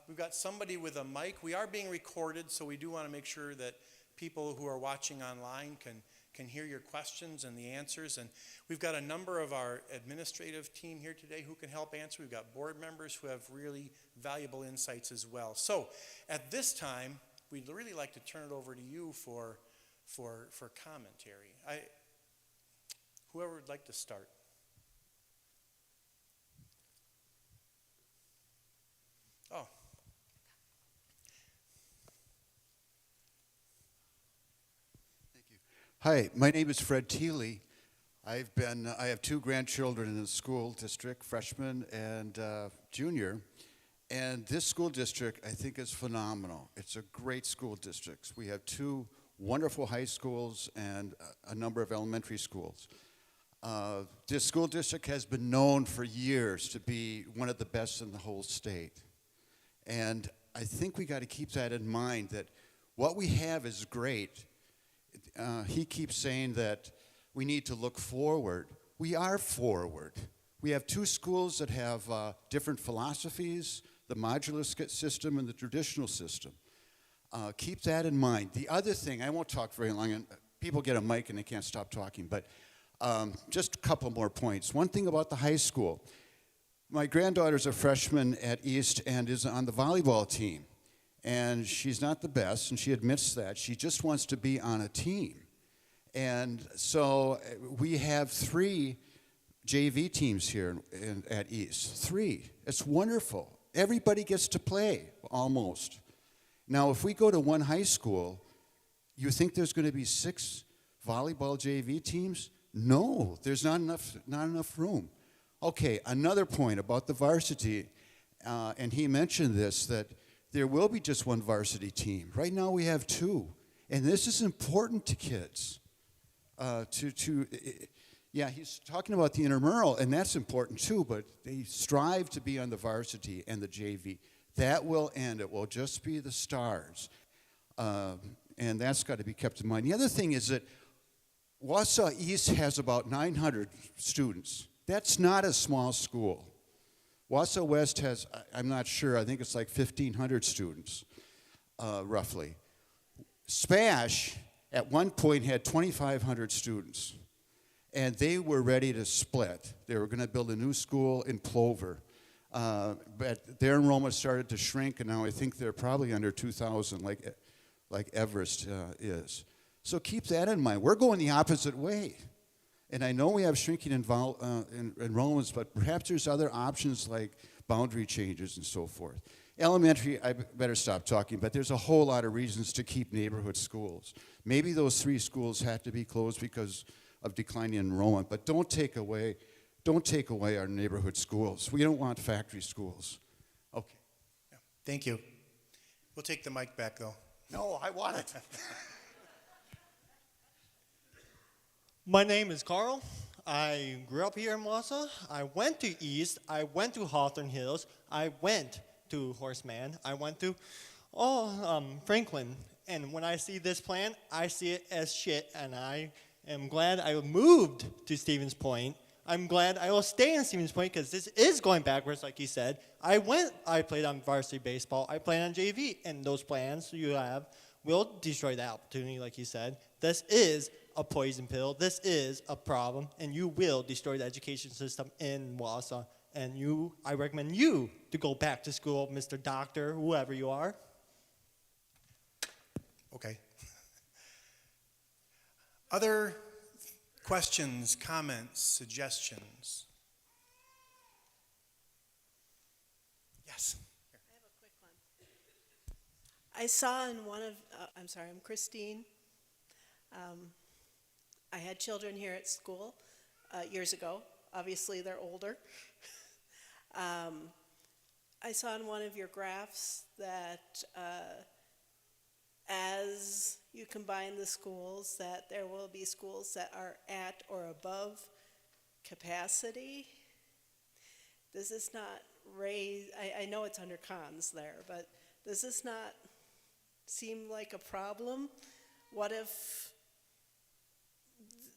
Speaker 7: we've got somebody with a mic. We are being recorded, so we do want to make sure that people who are watching online can hear your questions and the answers. And we've got a number of our administrative team here today who can help answer. We've got board members who have really valuable insights as well. So at this time, we'd really like to turn it over to you for commentary. Whoever would like to start. Oh.
Speaker 9: Thank you. Hi, my name is Fred Thiele. I have 2 grandchildren in the school district, freshman and junior. And this school district, I think, is phenomenal. It's a great school district. We have 2 wonderful high schools and a number of elementary schools. This school district has been known for years to be one of the best in the whole state. And I think we got to keep that in mind, that what we have is great. He keeps saying that we need to look forward. We are forward. We have 2 schools that have different philosophies, the modular system and the traditional system. Keep that in mind. The other thing, I won't talk very long, and people get a mic and they can't stop talking, but just a couple more points. One thing about the high school. My granddaughter's a freshman at East and is on the volleyball team. And she's not the best, and she admits that. She just wants to be on a team. And so we have 3 JV teams here at East. 3. It's wonderful. Everybody gets to play, almost. Now, if we go to one high school, you think there's going to be 6 volleyball JV teams? No, there's not enough room. Okay, another point about the varsity, and he mentioned this, that there will be just one varsity team. Right now we have 2, and this is important to kids. Yeah, he's talking about the intramural, and that's important too, but they strive to be on the varsity and the JV. That will end. It will just be the stars. And that's got to be kept in mind. The other thing is that Wausau East has about 900 students. That's not a small school. Wausau West has, I'm not sure, I think it's like 1,500 students, roughly. Spash, at one point, had 2,500 students. And they were ready to split. They were going to build a new school in Plover. But their enrollment started to shrink, and now I think they're probably under 2,000, like Everest is. So keep that in mind. We're going the opposite way. And I know we have shrinking enrollments, but perhaps there's other options like boundary changes and so forth. Elementary, I better stop talking, but there's a whole lot of reasons to keep neighborhood schools. Maybe those 3 schools had to be closed because of declining enrollment, but don't take away our neighborhood schools. We don't want factory schools. Okay.
Speaker 7: Yeah, thank you. We'll take the mic back, though.
Speaker 9: No, I want it.
Speaker 10: My name is Carl. I grew up here in Wausau. I went to East. I went to Hawthorne Hills. I went to Horseman. I went to Franklin. And when I see this plan, I see it as shit, and I am glad I moved to Stevens Point. I'm glad I will stay in Stevens Point because this is going backwards, like you said. I played on varsity baseball. I played on JV, and those plans you have will destroy that opportunity, like you said. This is a poison pill. This is a problem, and you will destroy the education system in Wausau. And I recommend you to go back to school, Mr. Doctor, whoever you are.
Speaker 7: Okay. Other questions, comments, suggestions? Yes.
Speaker 11: I have a quick one. I saw in one of, I'm Christine. I had children here at school years ago. Obviously, they're older. I saw in one of your graphs that as you combine the schools, that there will be schools that are at or above capacity. Does this not raise, I know it's under cons there, but does this not seem like a problem? What if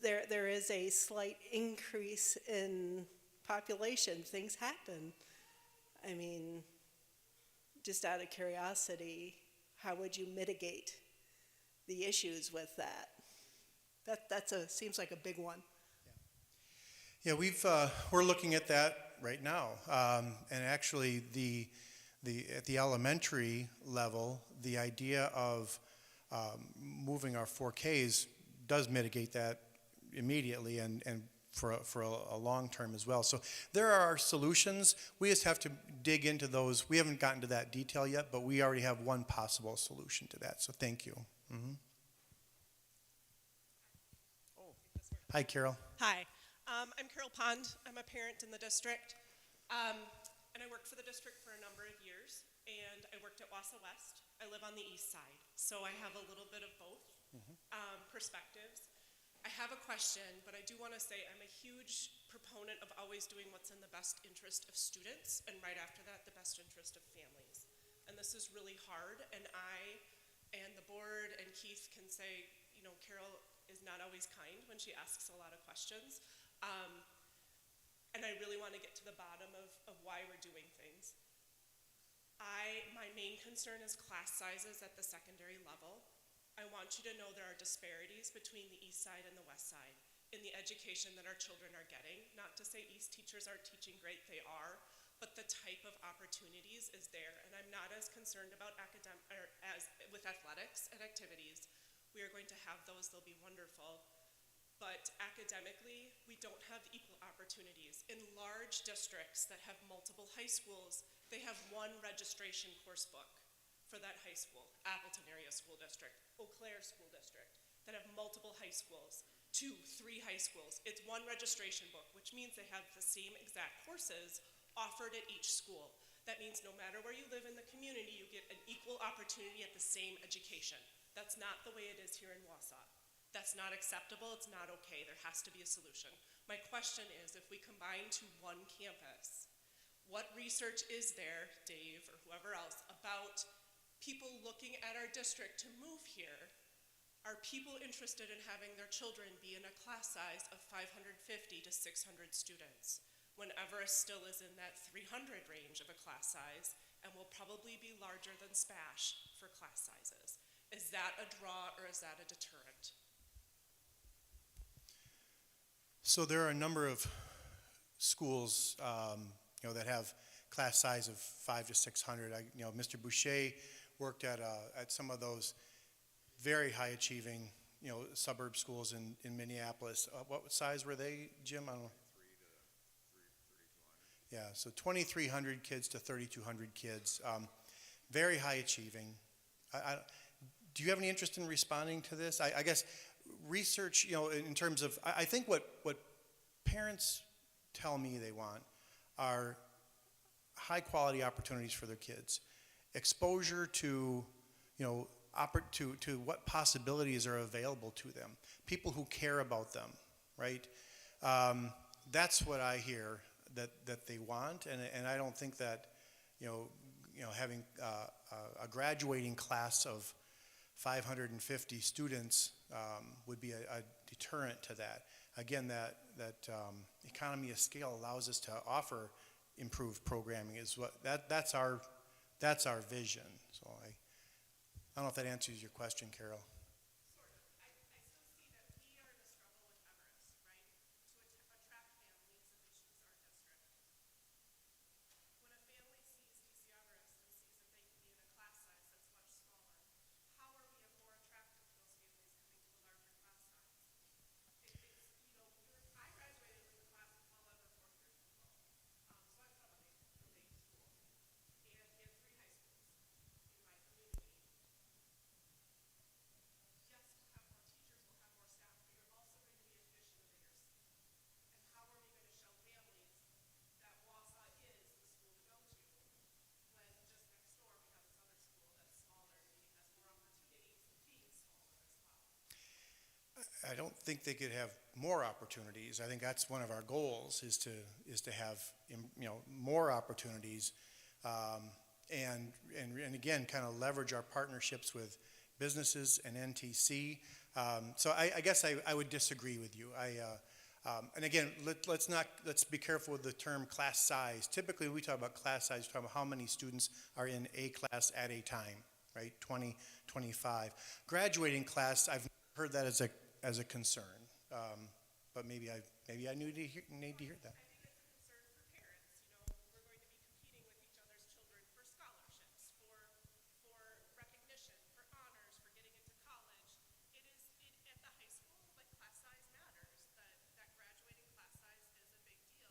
Speaker 11: there is a slight increase in population? Things happen. I mean, just out of curiosity, how would you mitigate the issues with that? Seems like a big one.
Speaker 7: Yeah, we're looking at that right now, and actually at the elementary level, the idea of moving our 4Ks does mitigate that immediately and for a long term as well. So there are solutions. We just have to dig into those. We haven't gotten to that detail yet, but we already have one possible solution to that. So thank you. Mm-hmm. Hi, Carol.
Speaker 12: Hi, I'm Carol Pond. I'm a parent in the district, and I worked for the district for a number of years, and I worked at Wausau West. I live on the east side, so I have a little bit of both perspectives. I have a question, but I do want to say I'm a huge proponent of always doing what's in the best interest of students, and right after that, the best interest of families. And this is really hard, and I and the board and Keith can say, you know, Carol is not always kind when she asks a lot of questions. And I really want to get to the bottom of why we're doing things. My main concern is class sizes at the secondary level. I want you to know there are disparities between the east side and the west side in the education that our children are getting. Not to say east teachers aren't teaching great, they are, but the type of opportunities is there. And I'm not as concerned about with athletics and activities. We are going to have those, they'll be wonderful. but academically, we don't have equal opportunities. In large districts that have multiple high schools, they have one registration course book for that high school. Appleton Area School District, Eau Claire School District, that have multiple high schools, 2, 3 high schools. It's one registration book, which means they have the same exact courses offered at each school. That means no matter where you live in the community, you get an equal opportunity at the same education. That's not the way it is here in Wausau. That's not acceptable, it's not okay, there has to be a solution. My question is, if we combine to one campus, what research is there, Dave or whoever else, about people looking at our district to move here? Are people interested in having their children be in a class size of 550 to 600 students, when Everest still is in that 300 range of a class size and will probably be larger than SPASH for class sizes? Is that a draw or is that a deterrent?
Speaker 7: So there are a number of schools, that have class size of 5 to 600. Mr. Boucher worked at some of those very high achieving, suburb schools in Minneapolis. What size were they, Jim? I don't know. 3 to 3,200. Yeah, so 2,300 kids to 3,200 kids. Very high achieving. Do you have any interest in responding to this? I guess research, in terms of, I think what parents tell me they want are high quality opportunities for their kids. Exposure to, to what possibilities are available to them. People who care about them, right? That's what I hear that they want, and I don't think that, having a graduating class of 550 students would be a deterrent to that. Again, that economy of scale allows us to offer improved programming. That's our vision. So I don't know if that answers your question, Carol.
Speaker 12: Sort of. I still see that we are in a struggle with Everest, right? To attract families and choose our district. When a family sees UC Everest and sees that they can be in a class size that's much smaller, how are we more attractive to those families coming to a larger class size? I graduated with a class of 12 other fourth-year people, so I'm from a big school, and we had 3 high schools in my community. Yes, we'll have more teachers, we'll have more staff, but you're also going to be a division of bigger schools. And how are we going to show families that Wausau is the school to go to, when just next door we have this other school that's smaller and maybe has more opportunities and being smaller as well?
Speaker 7: I don't think they could have more opportunities. I think that's one of our goals is to have more opportunities, and again kind of leverage our partnerships with businesses and NTC. So I guess I would disagree with you. And again, let's be careful with the term class size. Typically, when we talk about class size, we're talking about how many students are in a class at a time, right? 20, 25. Graduating class, I've heard that as a concern, but maybe I need to hear that.
Speaker 12: I think it's a concern for parents. We're going to be competing with each other's children for scholarships, for recognition, for honors, for getting into college. At the high school, like class size matters. That graduating class size is a big deal.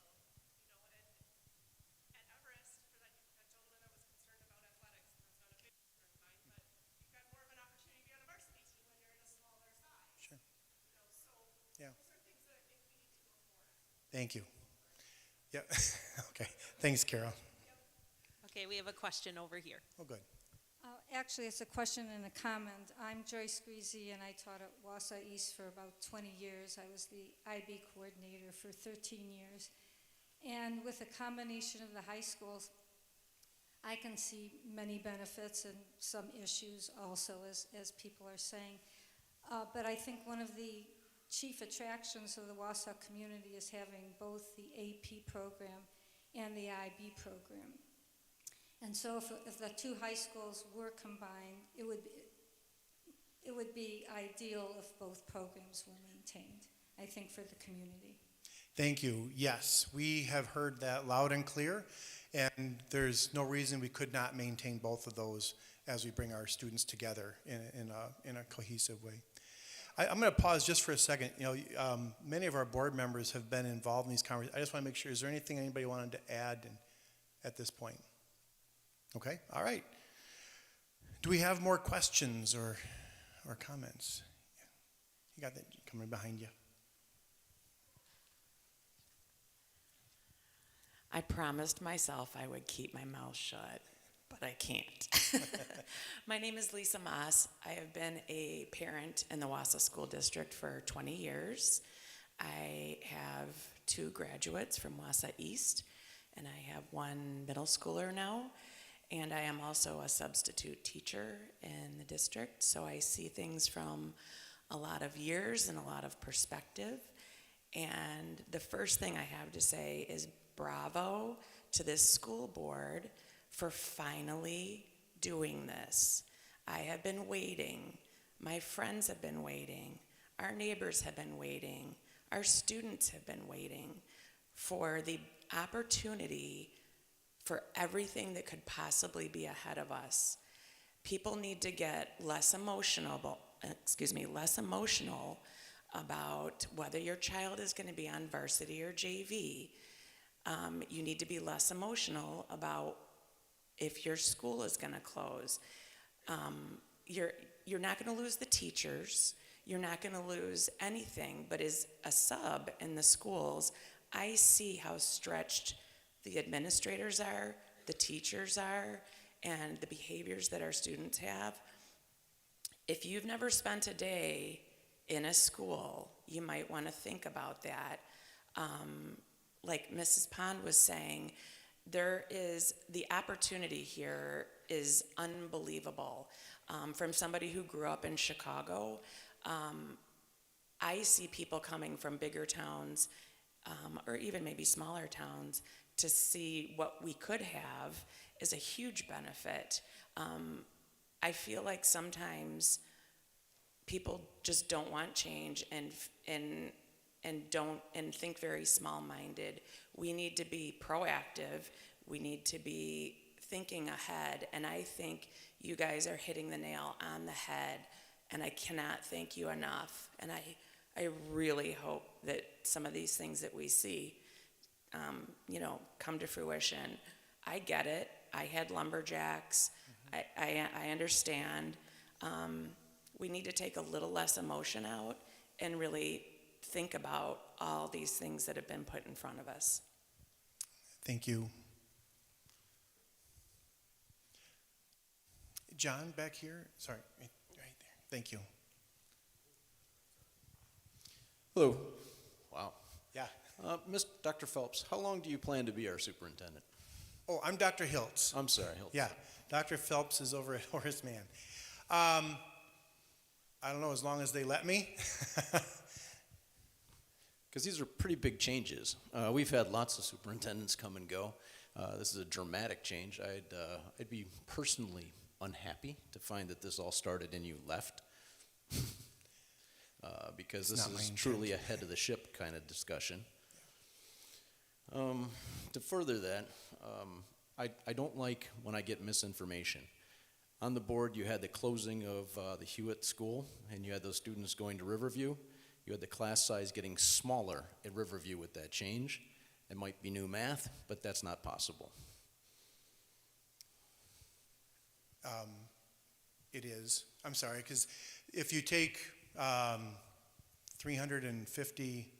Speaker 12: And at Everest, for that gentleman that was concerned about athletics, that's not a big concern of mine, but you've got more of an opportunity to be on a varsity team when you're in a smaller size.
Speaker 7: Sure.
Speaker 12: So
Speaker 7: Yeah.
Speaker 12: those are things that I think we need to look more at.
Speaker 7: Thank you. Yeah. Okay. Thanks, Carol.
Speaker 1: Okay, we have a question over here.
Speaker 7: Oh, good.
Speaker 13: Actually, it's a question and a comment. I'm Joyce Greasy, and I taught at Wausau East for about 20 years. I was the IB coordinator for 13 years. And with a combination of the high schools, I can see many benefits and some issues also, as people are saying. But I think one of the chief attractions of the Wausau community is having both the AP program and the IB program. And so if the 2 high schools were combined, it would be ideal if both programs were maintained, I think, for the community.
Speaker 7: Thank you. Yes, we have heard that loud and clear, and there's no reason we could not maintain both of those as we bring our students together in a cohesive way. I'm going to pause just for a second. Many of our board members have been involved in these conversations. I just want to make sure, is there anything anybody wanted to add at this point? Okay, all right. Do we have more questions or comments? You got that coming behind you.
Speaker 14: I promised myself I would keep my mouth shut, but I can't. My name is Lisa Moss. I have been a parent in the Wausau School District for 20 years. I have 2 graduates from Wausau East, and I have 1 middle schooler now. And I am also a substitute teacher in the district, so I see things from a lot of years and a lot of perspective. And the first thing I have to say is bravo to this school board for finally doing this. I have been waiting. My friends have been waiting. Our neighbors have been waiting. Our students have been waiting for the opportunity for everything that could possibly be ahead of us. People need to get less emotional about whether your child is going to be on varsity or JV. You need to be less emotional about if your school is going to close. You're not going to lose the teachers. You're not going to lose anything. But as a sub in the schools, I see how stretched the administrators are, the teachers are, and the behaviors that our students have. If you've never spent a day in a school, you might want to think about that. Like Mrs. Pond was saying, there is the opportunity here is unbelievable. From somebody who grew up in Chicago, I see people coming from bigger towns or even maybe smaller towns to see what we could have is a huge benefit. I feel like sometimes people just don't want change and think very small-minded. We need to be proactive. We need to be thinking ahead, and I think you guys are hitting the nail on the head, and I cannot thank you enough. And I really hope that some of these things that we see come to fruition. I get it. I had lumberjacks. I understand. We need to take a little less emotion out and really think about all these things that have been put in front of us.
Speaker 7: Thank you. John, back here. Sorry, right there. Thank you.
Speaker 15: Hello. Wow.
Speaker 7: Yeah.
Speaker 15: Dr. Phelps, how long do you plan to be our superintendent?
Speaker 7: Oh, I'm Dr. Hiltz.
Speaker 15: I'm sorry, Hiltz.
Speaker 7: Yeah, Dr. Phelps is over at Horace Mann. I don't know, as long as they let me.
Speaker 15: Because these are pretty big changes. We've had lots of superintendents come and go. This is a dramatic change. I'd be personally unhappy to find that this all started and you left. Because this is truly a head of the ship kind of discussion. To further that, I don't like when I get misinformation. On the board, you had the closing of the Hewitt School, and you had those students going to Riverview. You had the class size getting smaller at Riverview with that change. It might be new math, but that's not possible.
Speaker 7: It is. I'm sorry, because if you take 350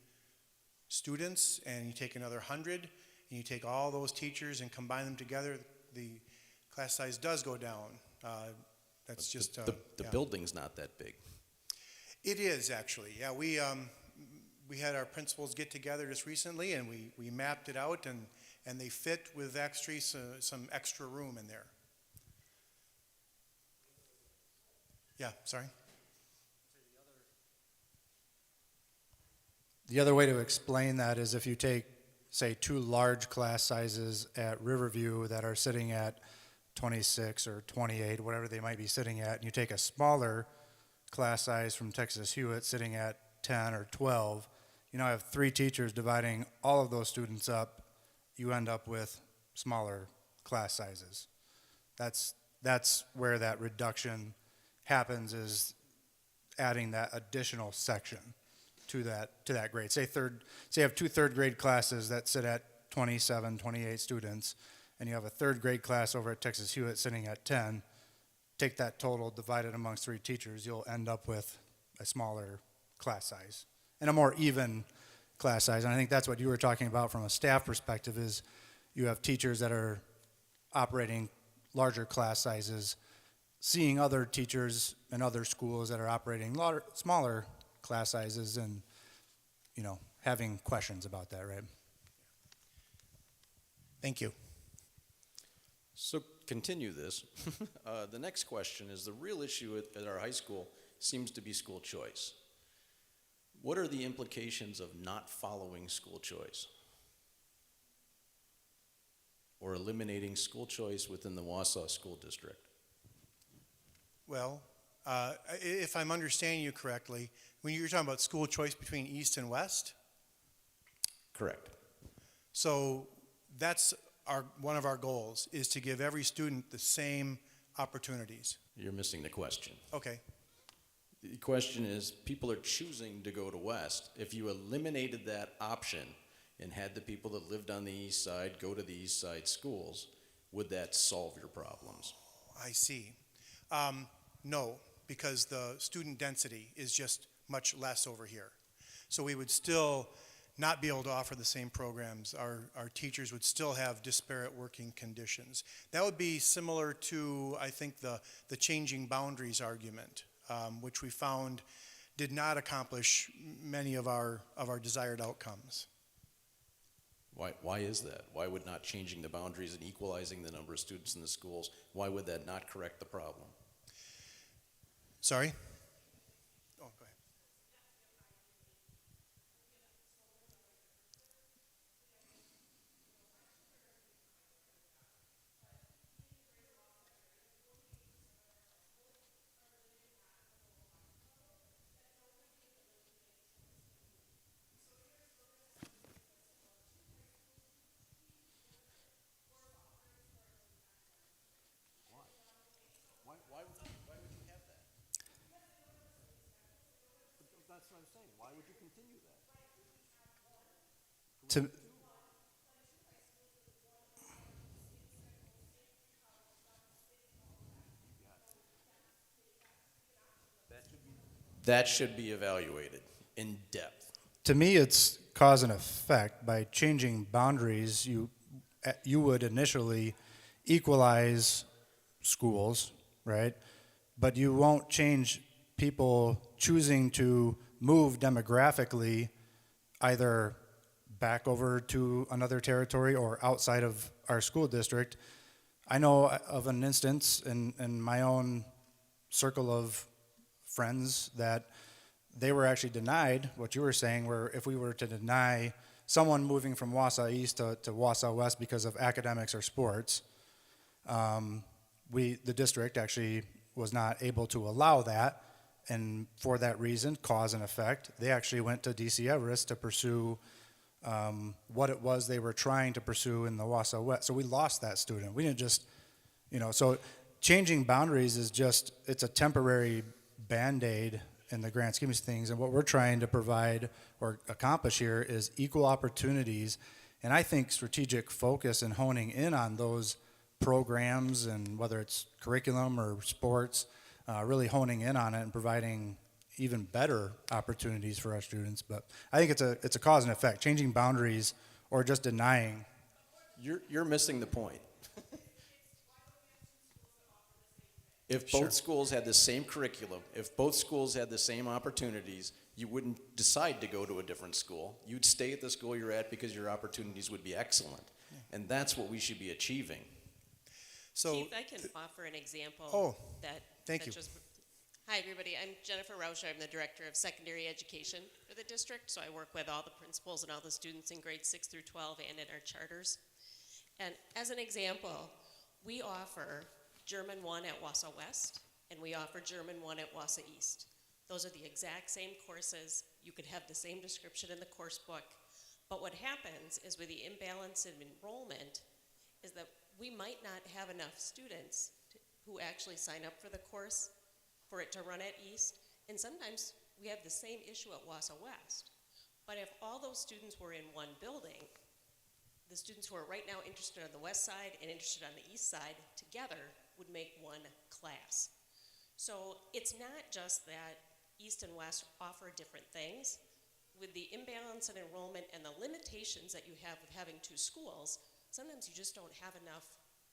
Speaker 7: students and you take another 100, and you take all those teachers and combine them together, the class size does go down. That's just
Speaker 15: the building's not that big.
Speaker 7: It is actually. Yeah, we had our principals get together just recently, and we mapped it out, and they fit with actually some extra room in there. Yeah, sorry.
Speaker 16: The other way to explain that is if you take, say, 2 large class sizes at Riverview that are sitting at 26 or 28, whatever they might be sitting at, and you take a smaller class size from Texas Hewitt sitting at 10 or 12, you now have 3 teachers dividing all of those students up, you end up with smaller class sizes. That's where that reduction happens, is adding that additional section to that grade. Say you have two third grade classes that sit at 27, 28 students, and you have a third grade class over at Texas Hewitt sitting at 10. Take that total, divide it amongst 3 teachers, you'll end up with a smaller class size and a more even class size. And I think that's what you were talking about from a staff perspective is you have teachers that are operating larger class sizes, seeing other teachers in other schools that are operating smaller class sizes and, having questions about that, right?
Speaker 7: Thank you.
Speaker 15: So continue this. The next question is the real issue at our high school seems to be school choice. What are the implications of not following school choice? Or eliminating school choice within the Wausau School District?
Speaker 7: Well, if I'm understanding you correctly, when you're talking about school choice between East and West?
Speaker 15: Correct.
Speaker 7: So that's one of our goals, is to give every student the same opportunities.
Speaker 15: You're missing the question.
Speaker 7: Okay.
Speaker 15: The question is, people are choosing to go to West. If you eliminated that option and had the people that lived on the East Side go to the East Side schools, would that solve your problems?
Speaker 7: I see. No, because the student density is just much less over here. So we would still not be able to offer the same programs. Our teachers would still have disparate working conditions. That would be similar to, I think, the changing boundaries argument, which we found did not accomplish many of our desired outcomes.
Speaker 15: Why is that? Why would not changing the boundaries and equalizing the number of students in the schools, why would that not correct the problem?
Speaker 7: Sorry? Oh, go ahead.
Speaker 15: Why would you have that? That's what I'm saying. Why would you continue that? That should be evaluated in depth.
Speaker 16: To me, it's cause and effect. By changing boundaries, you would initially equalize schools, right? But you won't change people choosing to move demographically either back over to another territory or outside of our school district. I know of an instance in my own circle of friends that they were actually denied what you were saying, where if we were to deny someone moving from Wausau East to Wausau West because of academics or sports, the district actually was not able to allow that, and for that reason, cause and effect, they actually went to DC Everest to pursue what it was they were trying to pursue in the Wausau West. So we lost that student. We didn't just, so changing boundaries is just, it's a temporary Band-Aid in the grand scheme of things, and what we're trying to provide or accomplish here is equal opportunities, and I think strategic focus and honing in on those programs, and whether it's curriculum or sports, really honing in on it and providing even better opportunities for our students. But I think it's a cause and effect. Changing boundaries or just denying.
Speaker 15: You're missing the point. If both schools had the same curriculum, if both schools had the same opportunities, you wouldn't decide to go to a different school. You'd stay at the school you're at because your opportunities would be excellent. And that's what we should be achieving.
Speaker 7: So,
Speaker 17: Chief, I can offer an example.
Speaker 7: Thank you.
Speaker 17: Hi, everybody. I'm Jennifer Rauscher. I'm the Director of Secondary Education for the district, so I work with all the principals and all the students in grades 6 through 12 and in our charters. And as an example, we offer German 1 at Wausau West, and we offer German 1 at Wausau East. Those are the exact same courses. You could have the same description in the course book. But what happens is with the imbalance in enrollment is that we might not have enough students who actually sign up for the course for it to run at East, And sometimes we have the same issue at Wausau West. But if all those students were in one building, the students who are right now interested on the west side and interested on the east side together would make one class. So it's not just that East and West offer different things. With the imbalance in enrollment and the limitations that you have with having two schools, sometimes you just don't have enough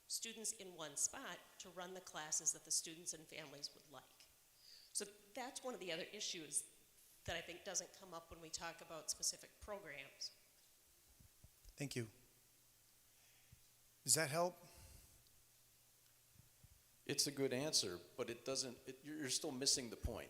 Speaker 17: students in one spot to run the classes that the students and families would like. So that's one of the other issues that I think doesn't come up when we talk about specific programs.
Speaker 7: Thank you. Does that help?
Speaker 15: It's a good answer, but it doesn't, you're still missing the point.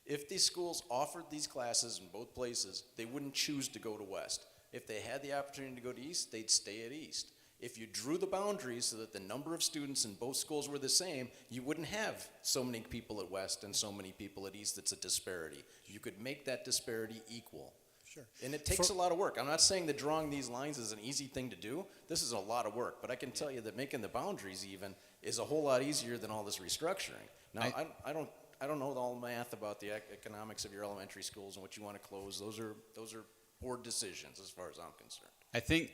Speaker 15: If these schools offered these classes in both places, they wouldn't choose to go to West. If they had the opportunity to go to East, they'd stay at East. If you drew the boundaries so that the number of students in both schools were the same, you wouldn't have so many people at West and so many people at East. It's a disparity. You could make that disparity equal.
Speaker 7: Sure.
Speaker 15: And it takes a lot of work. I'm not saying that drawing these lines is an easy thing to do. This is a lot of work, but I can tell you that making the boundaries even is a whole lot easier than all this restructuring. Now, I don't know all the math about the economics of your elementary schools and what you want to close. Those are board decisions as far as I'm concerned.
Speaker 18: I think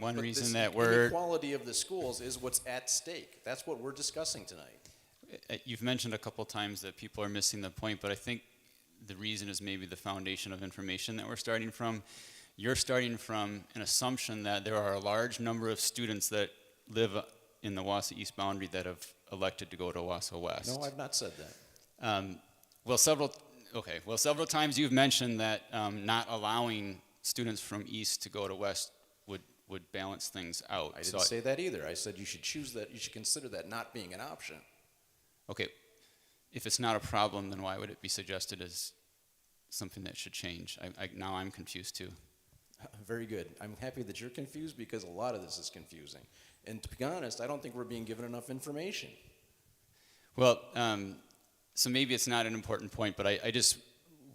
Speaker 18: one reason
Speaker 15: this
Speaker 18: that we're
Speaker 15: inequality of the schools is what's at stake. That's what we're discussing tonight.
Speaker 18: You've mentioned a couple times that people are missing the point, but I think the reason is maybe the foundation of information that we're starting from. You're starting from an assumption that there are a large number of students that live in the Wausau East boundary that have elected to go to Wausau West.
Speaker 15: No, I've not said that.
Speaker 18: Several times you've mentioned that not allowing students from East to go to West would balance things out.
Speaker 15: I didn't say that either. I said you should choose that, you should consider that not being an option.
Speaker 18: Okay, if it's not a problem, then why would it be suggested as something that should change? Now I'm confused too.
Speaker 15: Very good. I'm happy that you're confused because a lot of this is confusing. And to be honest, I don't think we're being given enough information.
Speaker 18: Well, so maybe it's not an important point, but I just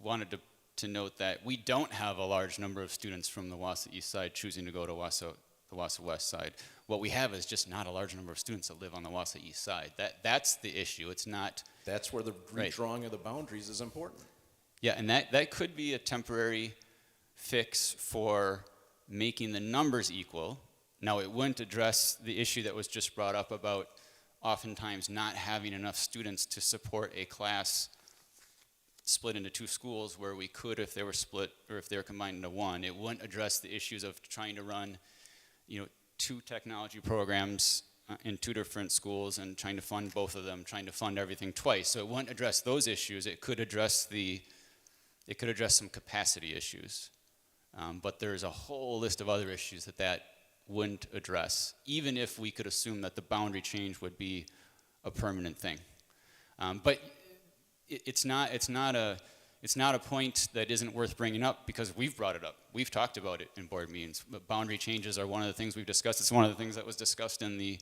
Speaker 18: wanted to note that we don't have a large number of students from the Wausau East side choosing to go to the Wausau West side. What we have is just not a large number of students that live on the Wausau East side. That's the issue. It's not.
Speaker 15: That's where the redrawing of the boundaries is important.
Speaker 18: Yeah, and that could be a temporary fix for making the numbers equal. Now, it wouldn't address the issue that was just brought up about oftentimes not having enough students to support a class split into two schools where we could if they were split or if they were combined into one. It wouldn't address the issues of trying to run, two technology programs in two different schools and trying to fund both of them, trying to fund everything twice. So it wouldn't address those issues. It could address some capacity issues. But there's a whole list of other issues that wouldn't address, even if we could assume that the boundary change would be a permanent thing. But it's not a point that isn't worth bringing up because we've brought it up. We've talked about it in board meetings. But boundary changes are one of the things we've discussed. It's one of the things that was discussed in the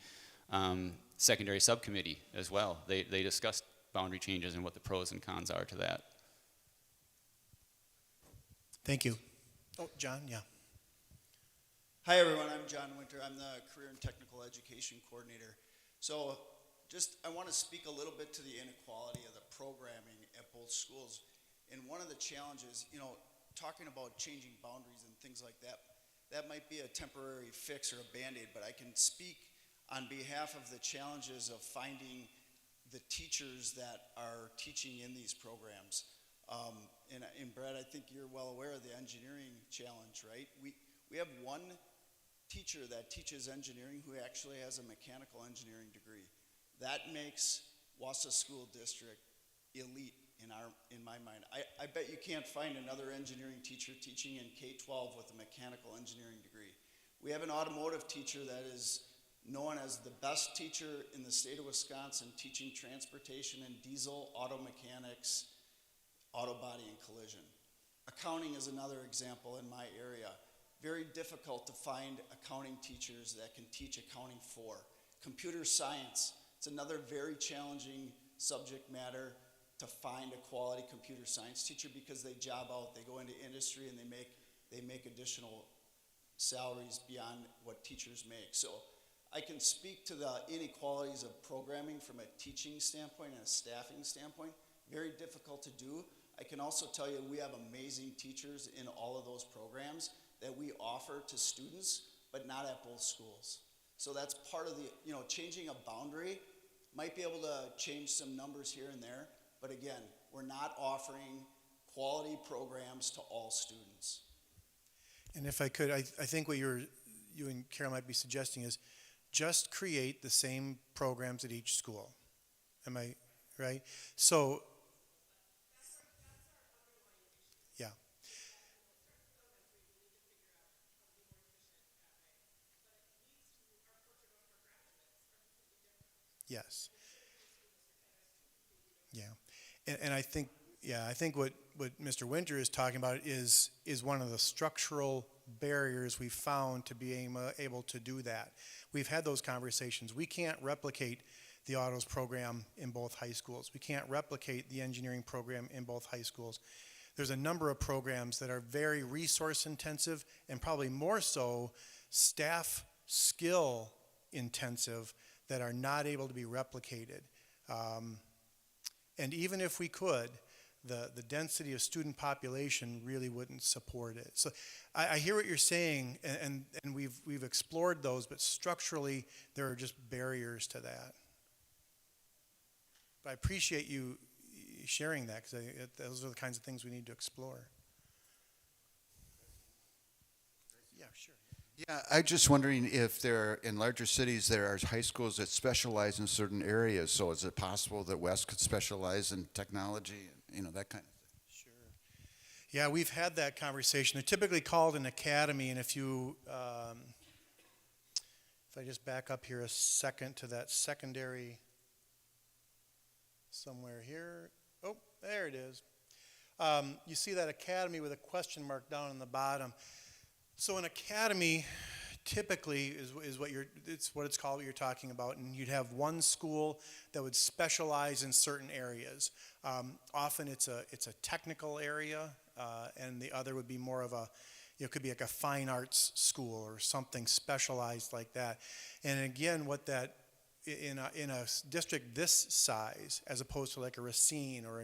Speaker 18: secondary subcommittee as well. They discussed boundary changes and what the pros and cons are to that.
Speaker 7: Thank you. Oh, John, yeah.
Speaker 19: Hi everyone, I'm John Winter. I'm the Career and Technical Education Coordinator. So I want to speak a little bit to the inequality of the programming at both schools. And one of the challenges, talking about changing boundaries and things like that, that might be a temporary fix or a Band-Aid, but I can speak on behalf of the challenges of finding the teachers that are teaching in these programs. And Brad, I think you're well aware of the engineering challenge, right? We have one teacher that teaches engineering who actually has a mechanical engineering degree. That makes Wausau School District elite in my mind. I bet you can't find another engineering teacher teaching in K-12 with a mechanical engineering degree. We have an automotive teacher that is known as the best teacher in the state of Wisconsin teaching transportation and diesel, auto mechanics, auto body and collision. Accounting is another example in my area. Very difficult to find accounting teachers that can teach accounting 4. Computer science, it's another very challenging subject matter to find a quality computer science teacher because they job out, they go into industry and they make additional salaries beyond what teachers make. So I can speak to the inequalities of programming from a teaching standpoint and a staffing standpoint. very difficult to do. I can also tell you we have amazing teachers in all of those programs that we offer to students, but not at both schools. So that's part of the, changing a boundary might be able to change some numbers here and there, but again, we're not offering quality programs to all students.
Speaker 7: And if I could, I think what you and Carol might be suggesting is just create the same programs at each school. Am I right? So, yeah. Yes. Yeah. And I think, I think what Mr. Winter is talking about is one of the structural barriers we've found to being able to do that. We've had those conversations. We can't replicate the autos program in both high schools. We can't replicate the engineering program in both high schools. There's a number of programs that are very resource intensive and probably more so staff skill intensive that are not able to be replicated. And even if we could, the density of student population really wouldn't support it. So I hear what you're saying, and we've explored those, but structurally there are just barriers to that. But I appreciate you sharing that, because those are the kinds of things we need to explore. Yeah, sure.
Speaker 9: Yeah, I'm just wondering if in larger cities there are high schools that specialize in certain areas. So is it possible that West could specialize in technology, that kind of thing?
Speaker 7: Sure. Yeah, we've had that conversation. They're typically called an academy, and if I just back up here a second to that secondary somewhere here. Oh, there it is. You see that academy with a question mark down on the bottom. So an academy typically is what it's called, what you're talking about, and you'd have one school that would specialize in certain areas. Often it's a technical area, and the other would be more of it could be like a fine arts school or something specialized like that. And again, what that in a district this size, as opposed to like a Racine or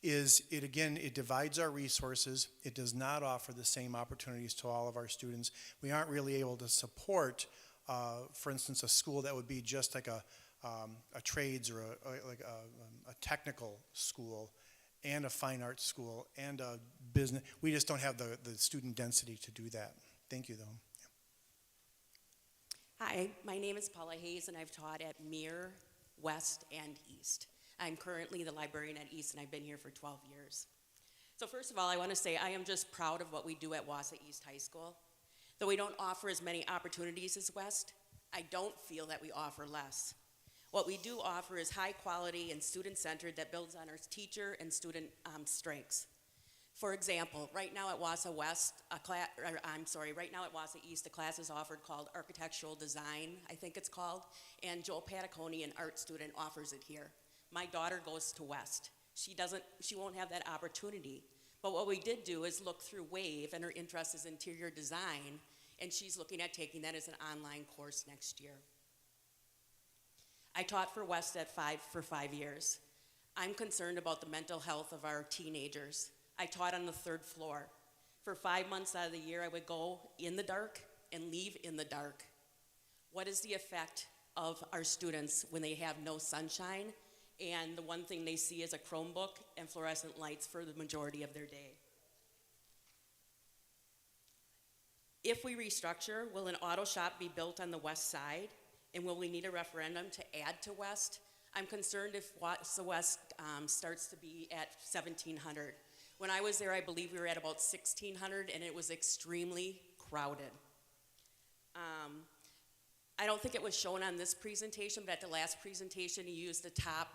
Speaker 7: it divides our resources. It does not offer the same opportunities to all of our students. We aren't really able to support, for instance, a school that would be just like a trades or a technical school and a fine arts school and a business. We just don't have the student density to do that. Thank you, though.
Speaker 20: Hi, my name is Paula Hayes, and I've taught at Muir, West, and East. I'm currently the librarian at East, and I've been here for 12 years. So first of all, I want to say I am just proud of what we do at Wausau East High School. Though we don't offer as many opportunities as West, I don't feel that we offer less. What we do offer is high quality and student-centered that builds on our teacher and student strengths. For example, right now at Wausau West, right now at Wausau East, a class is offered called Architectural Design, I think it's called, and Joel Pataconi, an art student, offers it here. My daughter goes to West. She won't have that opportunity. But what we did do is look through WAVE, and her interest is interior design, and she's looking at taking that as an online course next year. I taught for West for 5 years. I'm concerned about the mental health of our teenagers. I taught on the 3rd floor. For 5 months out of the year, I would go in the dark and leave in the dark. What is the effect of our students when they have no sunshine, and the one thing they see is a Chromebook and fluorescent lights for the majority of their day? If we restructure, will an auto shop be built on the west side? And will we need a referendum to add to West? I'm concerned if Wausau West starts to be at 1,700. When I was there, I believe we were at about 1,600, and it was extremely crowded. I don't think it was shown on this presentation, but at the last presentation, you used the top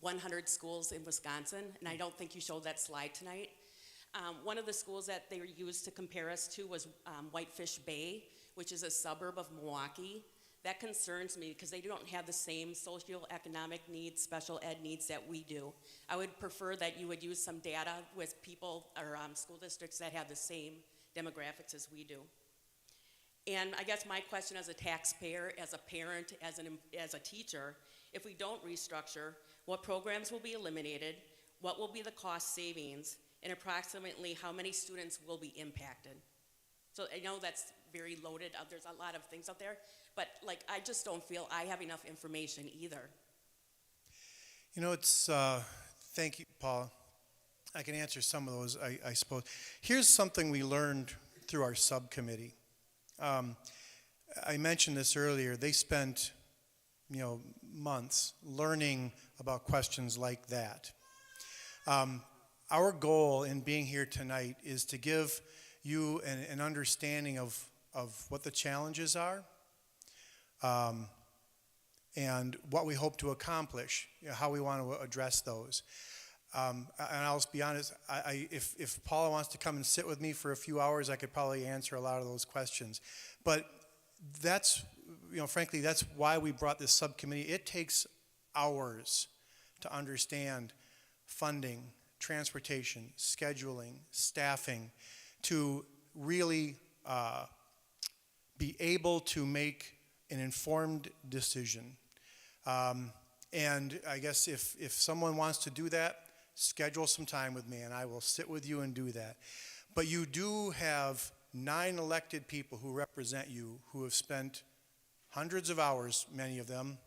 Speaker 20: 100 schools in Wisconsin, and I don't think you showed that slide tonight. One of the schools that they used to compare us to was Whitefish Bay, which is a suburb of Milwaukee. That concerns me because they don't have the same socioeconomic needs, special ed needs that we do. I would prefer that you would use some data with people or school districts that have the same demographics as we do. And I guess my question as a taxpayer, as a parent, as a teacher, if we don't restructure, what programs will be eliminated, what will be the cost savings, and approximately how many students will be impacted? So I know that's very loaded. There's a lot of things out there, but like I just don't feel I have enough information either.
Speaker 7: You know, thank you, Paula. I can answer some of those, I suppose. Here's something we learned through our subcommittee. I mentioned this earlier. They spent, months learning about questions like that. Our goal in being here tonight is to give you an understanding of what the challenges are and what we hope to accomplish, how we want to address those. And I'll be honest, if Paula wants to come and sit with me for a few hours, I could probably answer a lot of those questions. But that's, frankly, that's why we brought this subcommittee. It takes hours to understand funding, transportation, scheduling, staffing, to really be able to make an informed decision. And I guess if someone wants to do that, schedule some time with me and I will sit with you and do that. But you do have 9 elected people who represent you who have spent hundreds of hours, many of them,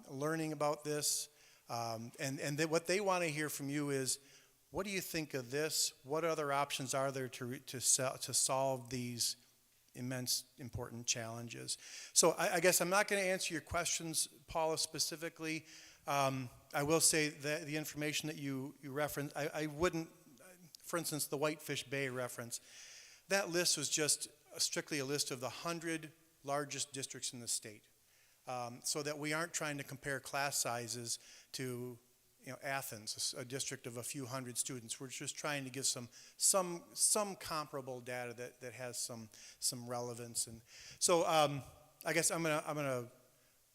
Speaker 7: learning about this. And what they want to hear from you is, what do you think of this? What other options are there to solve these immense, important challenges? So I guess I'm not going to answer your questions, Paula, specifically. I will say that the information that you referenced, I wouldn't, for instance, the Whitefish Bay reference, that list was just strictly a list of the 100 largest districts in the state. So that we aren't trying to compare class sizes to Athens, a district of a few hundred students. We're just trying to give some comparable data that has some relevance. And so I guess I'm gonna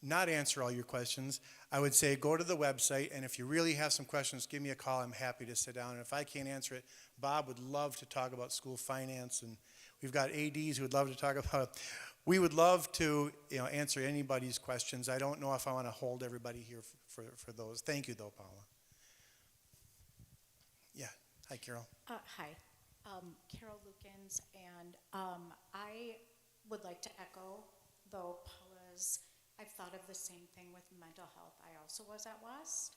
Speaker 7: not answer all your questions. I would say go to the website, and if you really have some questions, give me a call. I'm happy to sit down. And if I can't answer it, Bob would love to talk about school finance, and we've got ADs who would love to talk about it. We would love to answer anybody's questions. I don't know if I want to hold everybody here for those. Thank you, though, Paula. Yeah. Hi, Carol.
Speaker 21: Hi. Carol Lukens, and I would like to echo, though, Paula's. I've thought of the same thing with mental health. I also was at West,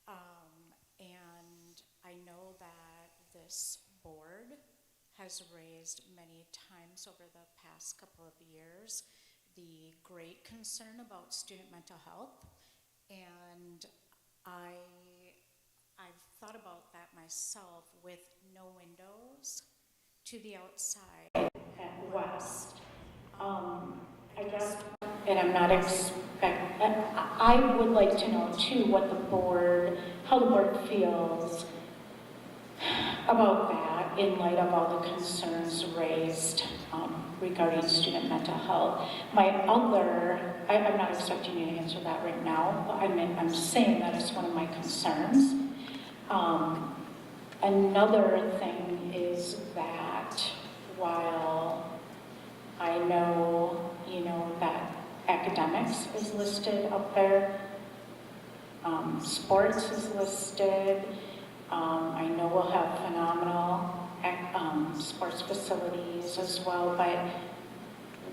Speaker 21: and I know that this board has raised many times over the past couple of years the great concern about student mental health, and I've thought about that myself with no windows to the outside at West. I guess, and I'm not I would like to know too how the board feels about that in light of all the concerns raised regarding student mental health. I'm not expecting you to answer that right now, but I'm saying that it's one of my concerns. Another thing is that while I know, that academics is listed up there, sports is listed, I know we'll have phenomenal sports facilities as well, but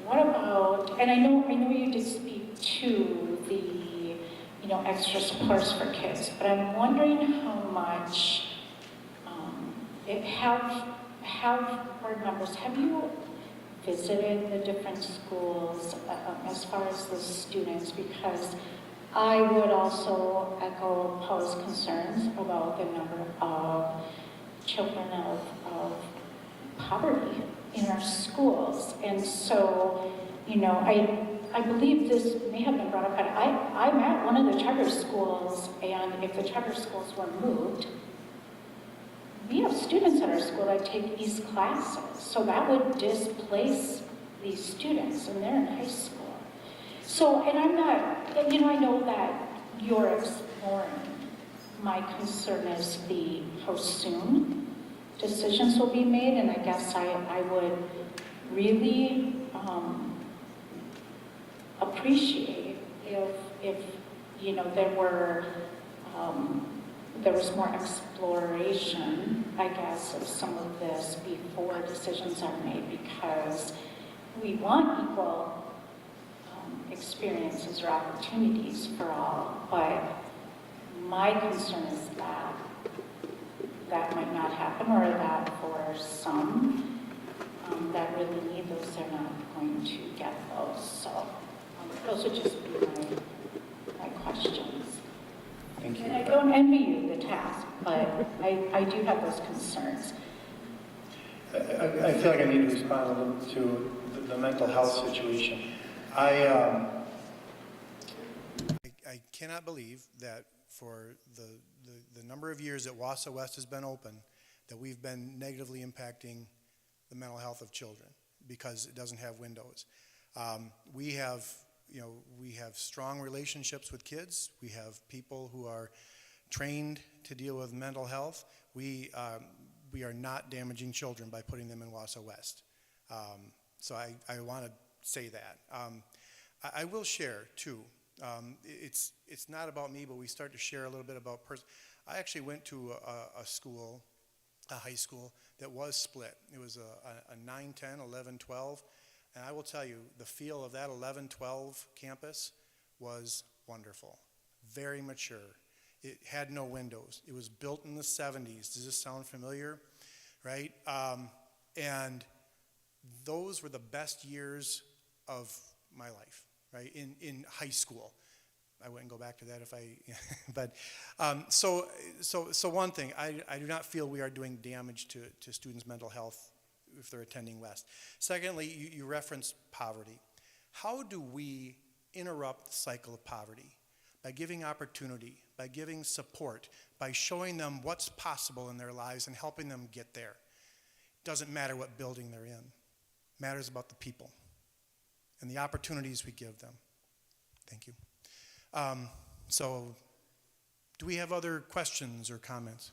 Speaker 21: what about, and I know you did speak to the, extra supports for kids, but I'm wondering how much have board members, have you visited the different schools as far as the students? Because I would also echo Paul's concerns about the number of children of poverty in our schools. And so, I believe this may have been brought up, but I'm at one of the charter schools, and if the charter schools were moved, we have students at our school that take these classes, so that would displace these students, and they're in high school. So, and I'm not, I know that you're exploring. My concern is how soon decisions will be made, and I guess I would really appreciate if you know, there was more exploration, I guess, of some of this before decisions are made, because we want equal experiences or opportunities for all, but my concern is that that might not happen, or that for some that really need those, they're not going to get those. So those would just be my questions.
Speaker 6: Thank you.
Speaker 21: And I don't envy you the task, but I do have those concerns.
Speaker 4: I feel like I need to respond a little to the mental health situation. I
Speaker 7: cannot believe that for the number of years that Wausau West has been open, that we've been negatively impacting the mental health of children because it doesn't have windows. We have strong relationships with kids. We have people who are trained to deal with mental health. We are not damaging children by putting them in Wausau West. So I want to say that. I will share too. It's not about me, but we start to share a little bit about I actually went to a school, a high school that was split. It was a 9, 10, 11, 12. And I will tell you, the feel of that 11-12 campus was wonderful, very mature. It had no windows. It was built in the 70s. Does this sound familiar? Right? And those were the best years of my life, right, in high school. I wouldn't go back to that if I, but so one thing, I do not feel we are doing damage to students' mental health if they're attending West. Secondly, you referenced poverty. How do we interrupt the cycle of poverty? By giving opportunity, by giving support, by showing them what's possible in their lives and helping them get there. It doesn't matter what building they're in. It matters about the people and the opportunities we give them. Thank you. So, do we have other questions or comments?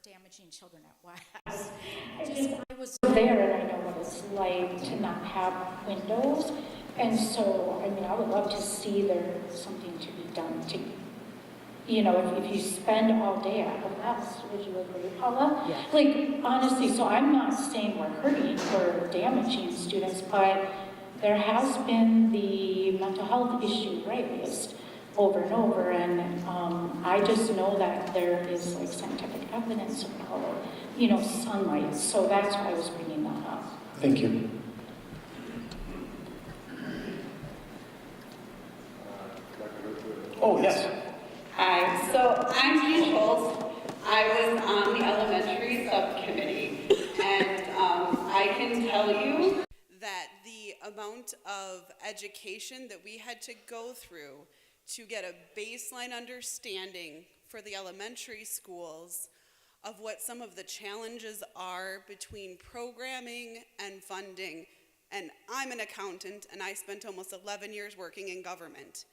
Speaker 21: Damaging children at West. I was there and I know what it's like to not have windows, and so I mean I would love to see there's something to be done to, you know, if you spend all day at West, would you agree, Paula? Yeah. Like honestly, so I'm not saying we're hurting or damaging students, but there has been the mental health issue raised over and over, and I just know that there is like scientific evidence about, you know, sunlight, so that's why I was bringing that up.
Speaker 4: Thank you. Oh, yes.
Speaker 22: Hi, so I'm Jean Schultz. I was on the elementary subcommittee, and I can tell you that the amount of education that we had to go through to get a baseline understanding for the elementary schools of what some of the challenges are between programming and funding. And I'm an accountant, and I spent almost 11 years working in government.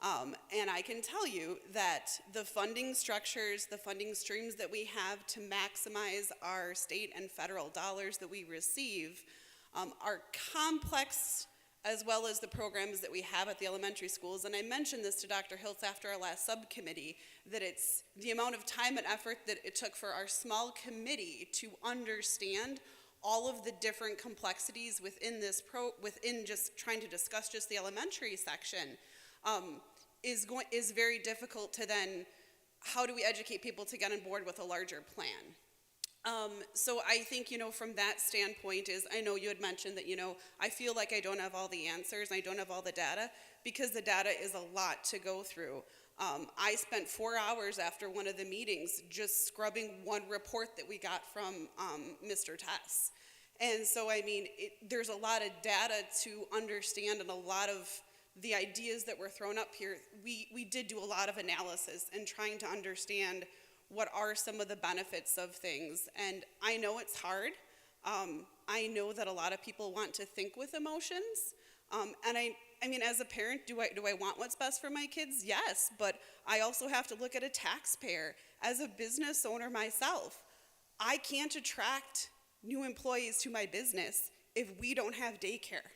Speaker 22: And I can tell you that the funding structures, the funding streams that we have to maximize our state and federal dollars that we receive are complex, as well as the programs that we have at the elementary schools. And I mentioned this to Dr. Hiltz after our last subcommittee, that it's the amount of time and effort that it took for our small committee to understand all of the different complexities within within just trying to discuss just the elementary section, is very difficult to then, how do we educate people to get on board with a larger plan? So I think, you know, from that standpoint is, I know you had mentioned that, you know, I feel like I don't have all the answers, I don't have all the data, because the data is a lot to go through. I spent 4 hours after one of the meetings just scrubbing one report that we got from Mr. Tess. And so, I mean, there's a lot of data to understand, and a lot of the ideas that were thrown up here. We did do a lot of analysis and trying to understand what are some of the benefits of things. And I know it's hard. I know that a lot of people want to think with emotions, And I mean, as a parent, do I want what's best for my kids? Yes, but I also have to look at a taxpayer. As a business owner myself, I can't attract new employees to my business if we don't have daycare.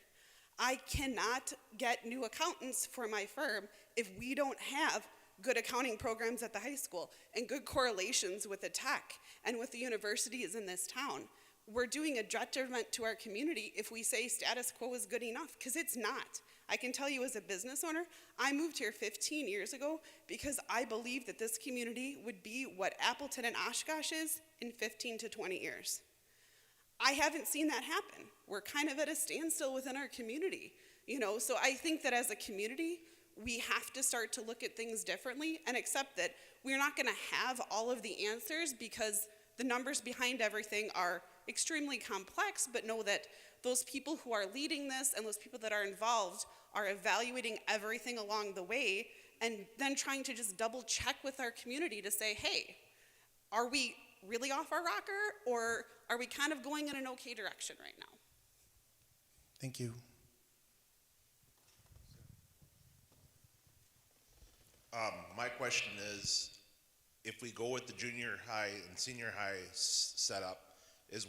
Speaker 22: I cannot get new accountants for my firm if we don't have good accounting programs at the high school and good correlations with the tech and with the universities in this town. We're doing a detriment to our community if we say status quo is good enough, because it's not. I can tell you as a business owner, I moved here 15 years ago because I believed that this community would be what Appleton and Oshkosh is in 15 to 20 years. I haven't seen that happen. We're kind of at a standstill within our community, so I think that as a community, we have to start to look at things differently and accept that we're not gonna have all of the answers because the numbers behind everything are extremely complex, but know that those people who are leading this and those people that are involved are evaluating everything along the way and then trying to just double check with our community to say, hey, are we really off our rocker, or are we kind of going in an okay direction right now?
Speaker 7: Thank you.
Speaker 2: My question is, if we go with the junior high and senior high setup, is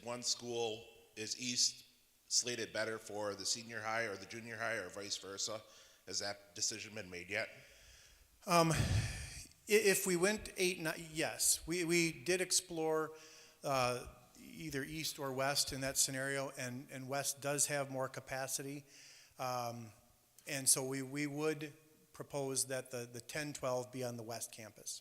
Speaker 2: East slated better for the senior high or the junior high, or vice versa? Has that decision been made yet?
Speaker 7: If we went 8, 9, yes. We did explore either East or West in that scenario, and West does have more capacity. And so we would propose that the 10-12 be on the West campus.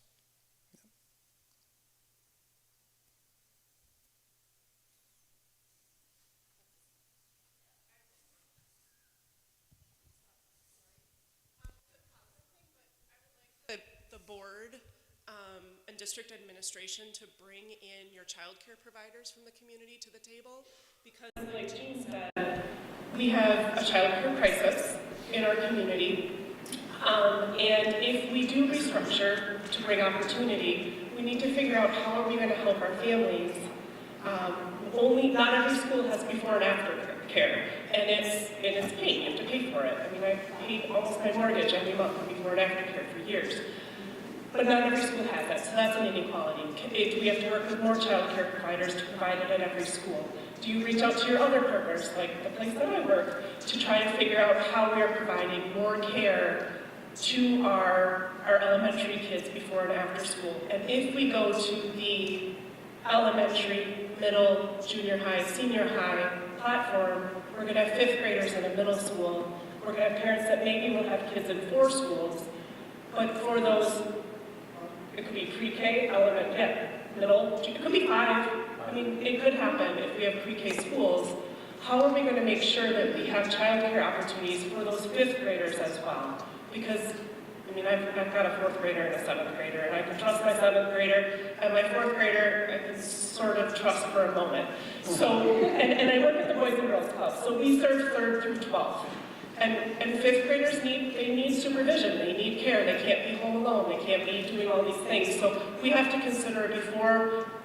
Speaker 12: The board and district administration to bring in your child care providers from the community to the table, because like Jean said, we have a child care crisis in our community, and if we do restructure to bring opportunity, we need to figure out how are we going to help our families. Not every school has before and after care, and it's paid. You have to pay for it. I mean, I've paid almost my mortgage every month for before and after care for years. But not every school has that, so that's an inequality. Do we have to work with more child care providers to provide it at every school? Do you reach out to your other partners, like the place that I work, to try and figure out how we are providing more care to our elementary kids before and after school? And if we go to the elementary, middle, junior high, senior high platform, we're going to have 5th graders in a middle school. We're going to have parents that maybe will have kids in 4 schools, but for those, it could be pre-K, middle, it could be 5. I mean, it could happen if we have pre-K schools. How are we going to make sure that we have childcare opportunities for those 5th graders as well? Because, I mean, I've got a 4th grader and a 7th grader, and I can trust my 7th grader, and my 4th grader I can sort of trust for a moment. So, and I work at the Boys and Girls Club, so we serve 3rd through 12th. And 5th graders need supervision, they need care, they can't be home alone, they can't be doing all these things. So we have to consider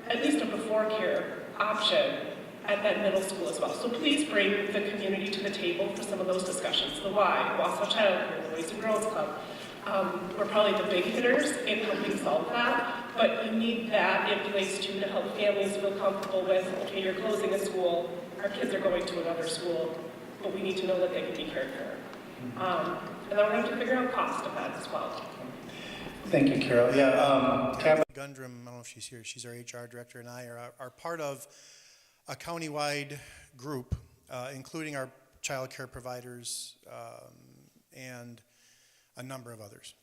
Speaker 12: at least a before care option at that middle school as well. So please bring the community to the table for some of those discussions. The Y, Wausau Child Care, the Boys and Girls Club. We're probably the big hitters in helping solve that, but you need that in place too to help families feel comfortable with, okay, you're closing a school, our kids are going to another school, but we need to know that they can be cared for. And then we have to figure out cost of that as well.
Speaker 4: Thank you, Carol. Yeah,
Speaker 7: Gundrum, I don't know if she's here, she's our HR director, and I are part of a countywide group, including our child care providers and a number of others.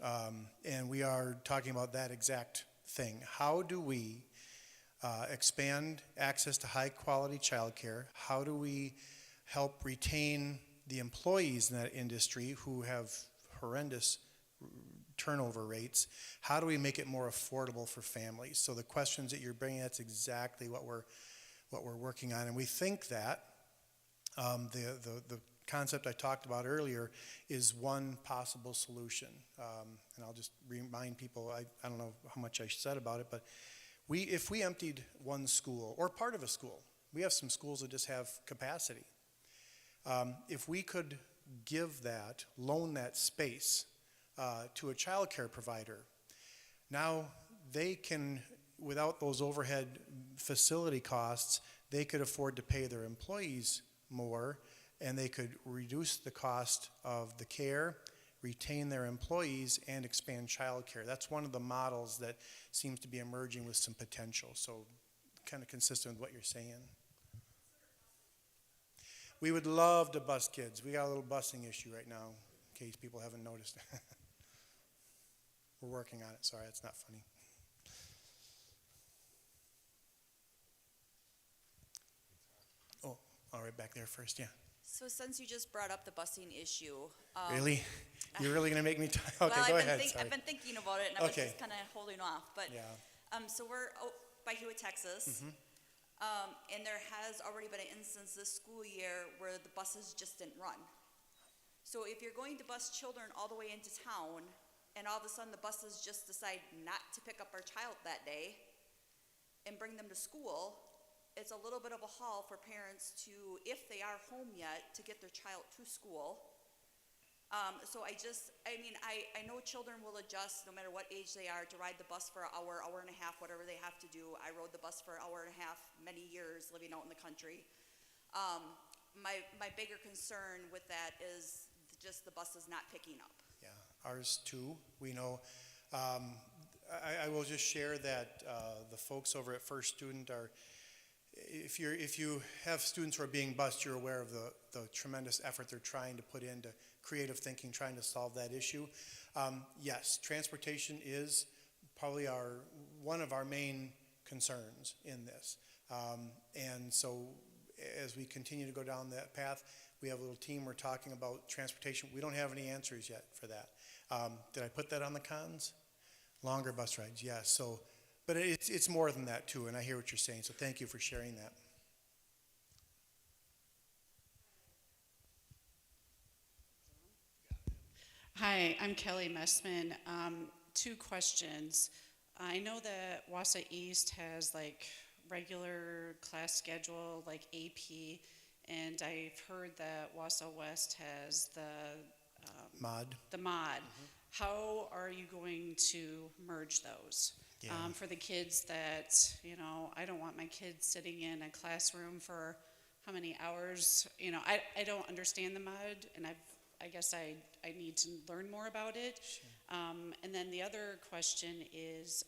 Speaker 7: And we are talking about that exact thing. How do we expand access to high quality child care? How do we help retain the employees in that industry who have horrendous turnover rates? How do we make it more affordable for families? So the questions that you're bringing, that's exactly what we're working on. And we think that the concept I talked about earlier is one possible solution. And I'll just remind people, I don't know how much I said about it, but if we emptied one school or part of a school, we have some schools that just have capacity. If we could loan that space to a childcare provider. Now they can, without those overhead facility costs, they could afford to pay their employees more, and they could reduce the cost of the care, retain their employees, and expand childcare. That's one of the models that seems to be emerging with some potential. So kind of consistent with what you're saying. We would love to bus kids. We got a little busing issue right now, in case people haven't noticed. We're working on it. Sorry, it's not funny. Oh, all right, back there first, yeah.
Speaker 3: So since you just brought up the busing issue.
Speaker 7: Really? You're really going to make me talk? Okay,
Speaker 3: well,
Speaker 7: go ahead.
Speaker 3: I've been thinking about it, and I was
Speaker 7: Okay.
Speaker 3: just kind of holding off. But
Speaker 7: Yeah.
Speaker 3: so we're by Hewitt, Texas,
Speaker 7: Mhm.
Speaker 3: and there has already been an instance this school year where the buses just didn't run. So if you're going to bus children all the way into town, and all of a sudden the buses just decide not to pick up our child that day and bring them to school, it's a little bit of a haul for parents to, if they are home yet, to get their child to school. So I know children will adjust no matter what age they are to ride the bus for an hour, hour and a half, whatever they have to do. I rode the bus for an hour and a half many years living out in the country. My bigger concern with that is just the buses not picking up.
Speaker 7: Yeah, ours too. We know. I will just share that the folks over at First Student are, if you have students who are being bused, you're aware of the tremendous effort they're trying to put into creative thinking, trying to solve that issue. Yes, transportation is probably one of our main concerns in this. And so as we continue to go down that path, we have a little team, we're talking about transportation. We don't have any answers yet for that. Did I put that on the cons? Longer bus rides, yes. So, but it's more than that too, and I hear what you're saying, so thank you for sharing that.
Speaker 5: Hi, I'm Kelly Messman. Two questions. I know that Wausau East has like regular class schedule, like AP, and I've heard that Wausau West has the
Speaker 7: mod.
Speaker 5: The mod. How are you going to merge those?
Speaker 7: Yeah.
Speaker 5: For the kids that, I don't want my kids sitting in a classroom for how many hours? I don't understand the mod, and I guess I need to learn more about it.
Speaker 7: Sure.
Speaker 5: And then the other question is,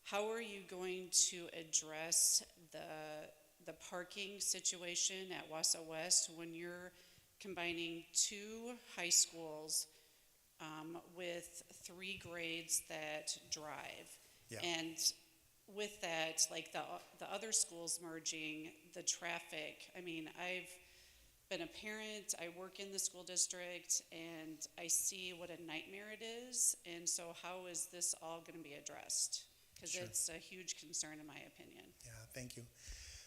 Speaker 5: how are you going to address the parking situation at Wausau West when you're combining two high schools with 3 grades that drive?
Speaker 7: Yeah.
Speaker 5: And with that, like the other schools merging, the traffic, I've been a parent, I work in the school district, and I see what a nightmare it is. And so how is this all going to be addressed? Because
Speaker 7: Sure.
Speaker 5: it's a huge concern in my opinion.
Speaker 7: Yeah, thank you.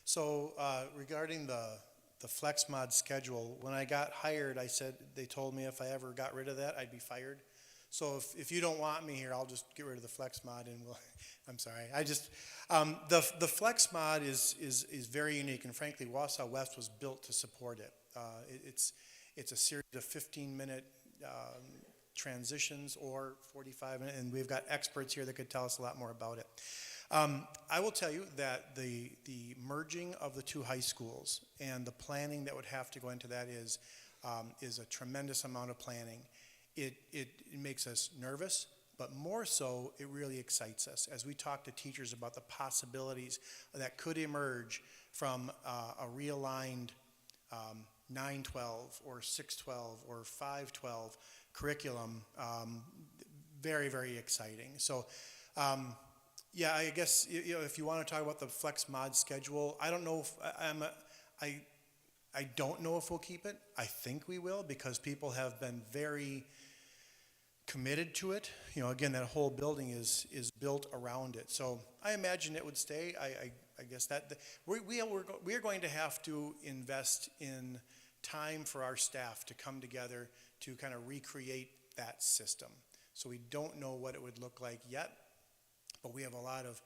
Speaker 7: So regarding the flex mod schedule, when I got hired, they told me if I ever got rid of that, I'd be fired. So if you don't want me here, I'll just get rid of the flex mod and I'm sorry. The flex mod is very unique, and frankly, Wausau West was built to support it. It's a series of 15-minute transitions or 45 minutes, and we've got experts here that could tell us a lot more about it. I will tell you that the merging of the two high schools and the planning that would have to go into that is a tremendous amount of planning. It makes us nervous, but more so, it really excites us as we talk to teachers about the possibilities that could emerge from a realigned 9-12 or 6-12 or 5-12 curriculum. Very, very exciting. So, yeah, I guess if you want to talk about the flex mod schedule, I don't know if I don't know if we'll keep it. I think we will because people have been very committed to it. Again, that whole building is built around it. So I imagine it would stay. I guess that we are going to have to invest in time for our staff to come together to kind of recreate that system. So we don't know what it would look like yet, but we have a lot of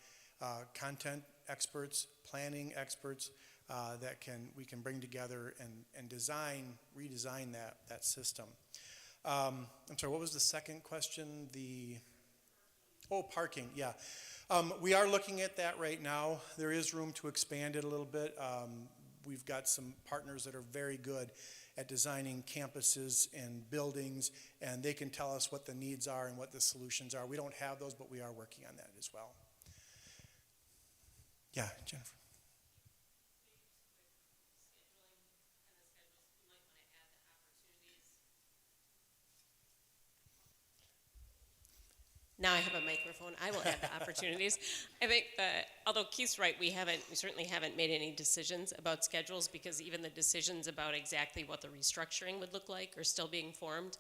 Speaker 7: content experts, planning experts, that we can bring together and redesign that system. I'm sorry, what was the second question? Parking, yeah. We are looking at that right now. There is room to expand it a little bit. We've got some partners that are very good at designing campuses and buildings, and they can tell us what the needs are and what the solutions are. We don't have those, but we are working on that as well. Yeah, Jennifer.
Speaker 17: Now I have a microphone. I will add the opportunities. I think that, although Keith's right, we certainly haven't made any decisions about schedules, because even the decisions about exactly what the restructuring would look like are still being formed.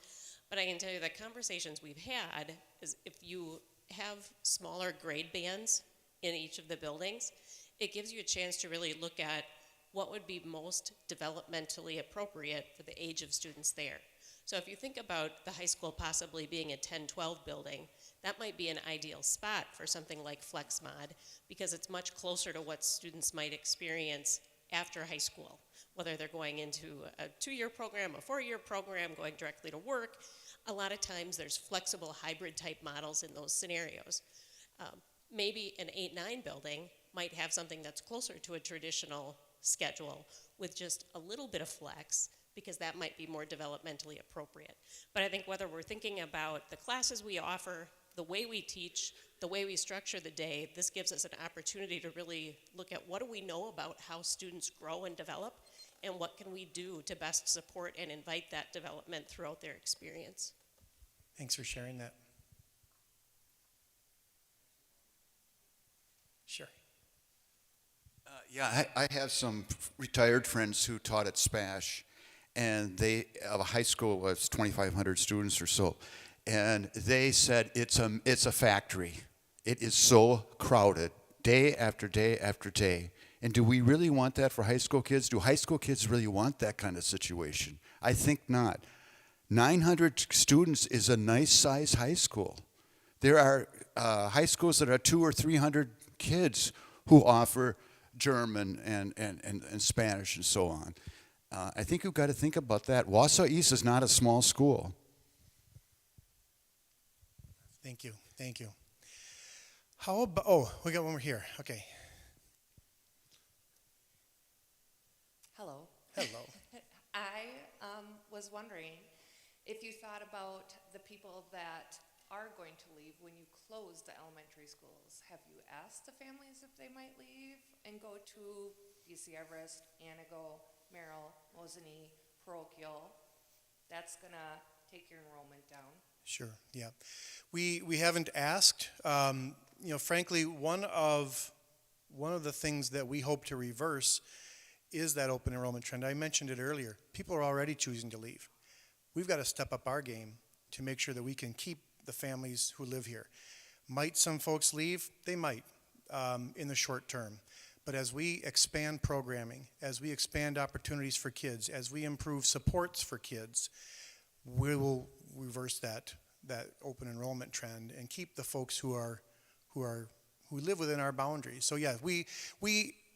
Speaker 17: But I can tell you the conversations we've had is if you have smaller grade bands in each of the buildings, it gives you a chance to really look at what would be most developmentally appropriate for the age of students there. So if you think about the high school possibly being a 10-12 building, that might be an ideal spot for something like FlexMod, because it's much closer to what students might experience after high school, whether they're going into a 2-year program, a 4-year program, going directly to work. A lot of times there's flexible hybrid type models in those scenarios. Maybe an 8-9 building might have something that's closer to a traditional schedule with just a little bit of flex, because that might be more developmentally appropriate. But I think whether we're thinking about the classes we offer, the way we teach, the way we structure the day, this gives us an opportunity to really look at what do we know about how students grow and develop, and what can we do to best support and invite that development throughout their experience.
Speaker 7: Thanks for sharing that. Sure.
Speaker 9: Yeah, I have some retired friends who taught at SPASH, and they have a high school with 2,500 students or so, and they said it's a factory. It is so crowded, day after day after day. And do we really want that for high school kids? Do high school kids really want that kind of situation? I think not. 900 students is a nice size high school. There are high schools that are 200 or 300 kids who offer German and Spanish and so on. I think you've got to think about that. Wausau East is not a small school.
Speaker 7: Thank you, thank you. How about, we got one more here, okay.
Speaker 8: Hello.
Speaker 7: Hello.
Speaker 8: I was wondering if you thought about the people that are going to leave when you close the elementary schools. Have you asked the families if they might leave and go to BC Everest, Anago, Merrill, Mosinee, parochial? That's gonna take your enrollment down.
Speaker 7: Sure, yeah. We haven't asked. Frankly, one of the things that we hope to reverse is that open enrollment trend. I mentioned it earlier. People are already choosing to leave. We've got to step up our game to make sure that we can keep the families who live here. Might some folks leave? They might in the short term. But as we expand programming, as we expand opportunities for kids, as we improve supports for kids, we will reverse that open enrollment trend and keep the folks who live within our boundaries. So yeah,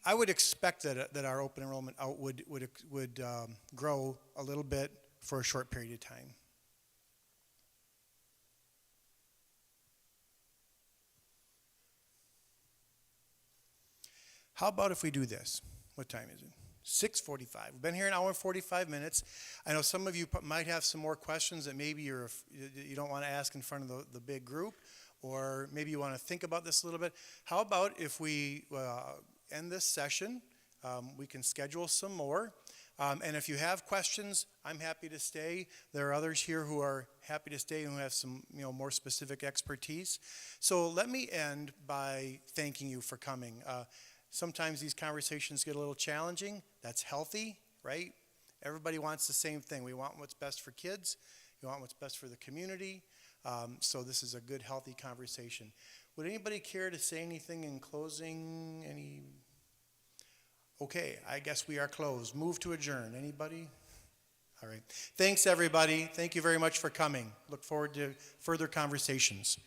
Speaker 7: I would expect that our open enrollment out would grow a little bit for a short period of time. How about if we do this? What time is it? 6:45. We've been here an hour and 45 minutes. I know some of you might have some more questions that maybe you don't want to ask in front of the big group, or maybe you want to think about this a little bit. How about if we end this session? We can schedule some more. And if you have questions, I'm happy to stay. There are others here who are happy to stay and who have some more specific expertise. So let me end by thanking you for coming. Sometimes these conversations get a little challenging. That's healthy, right? Everybody wants the same thing. We want what's best for kids. We want what's best for the community. So this is a good, healthy conversation. Would anybody care to say anything in closing? Okay, I guess we are closed. Move to adjourn. Anybody? All right. Thanks, everybody. Thank you very much for coming. Look forward to further conversations.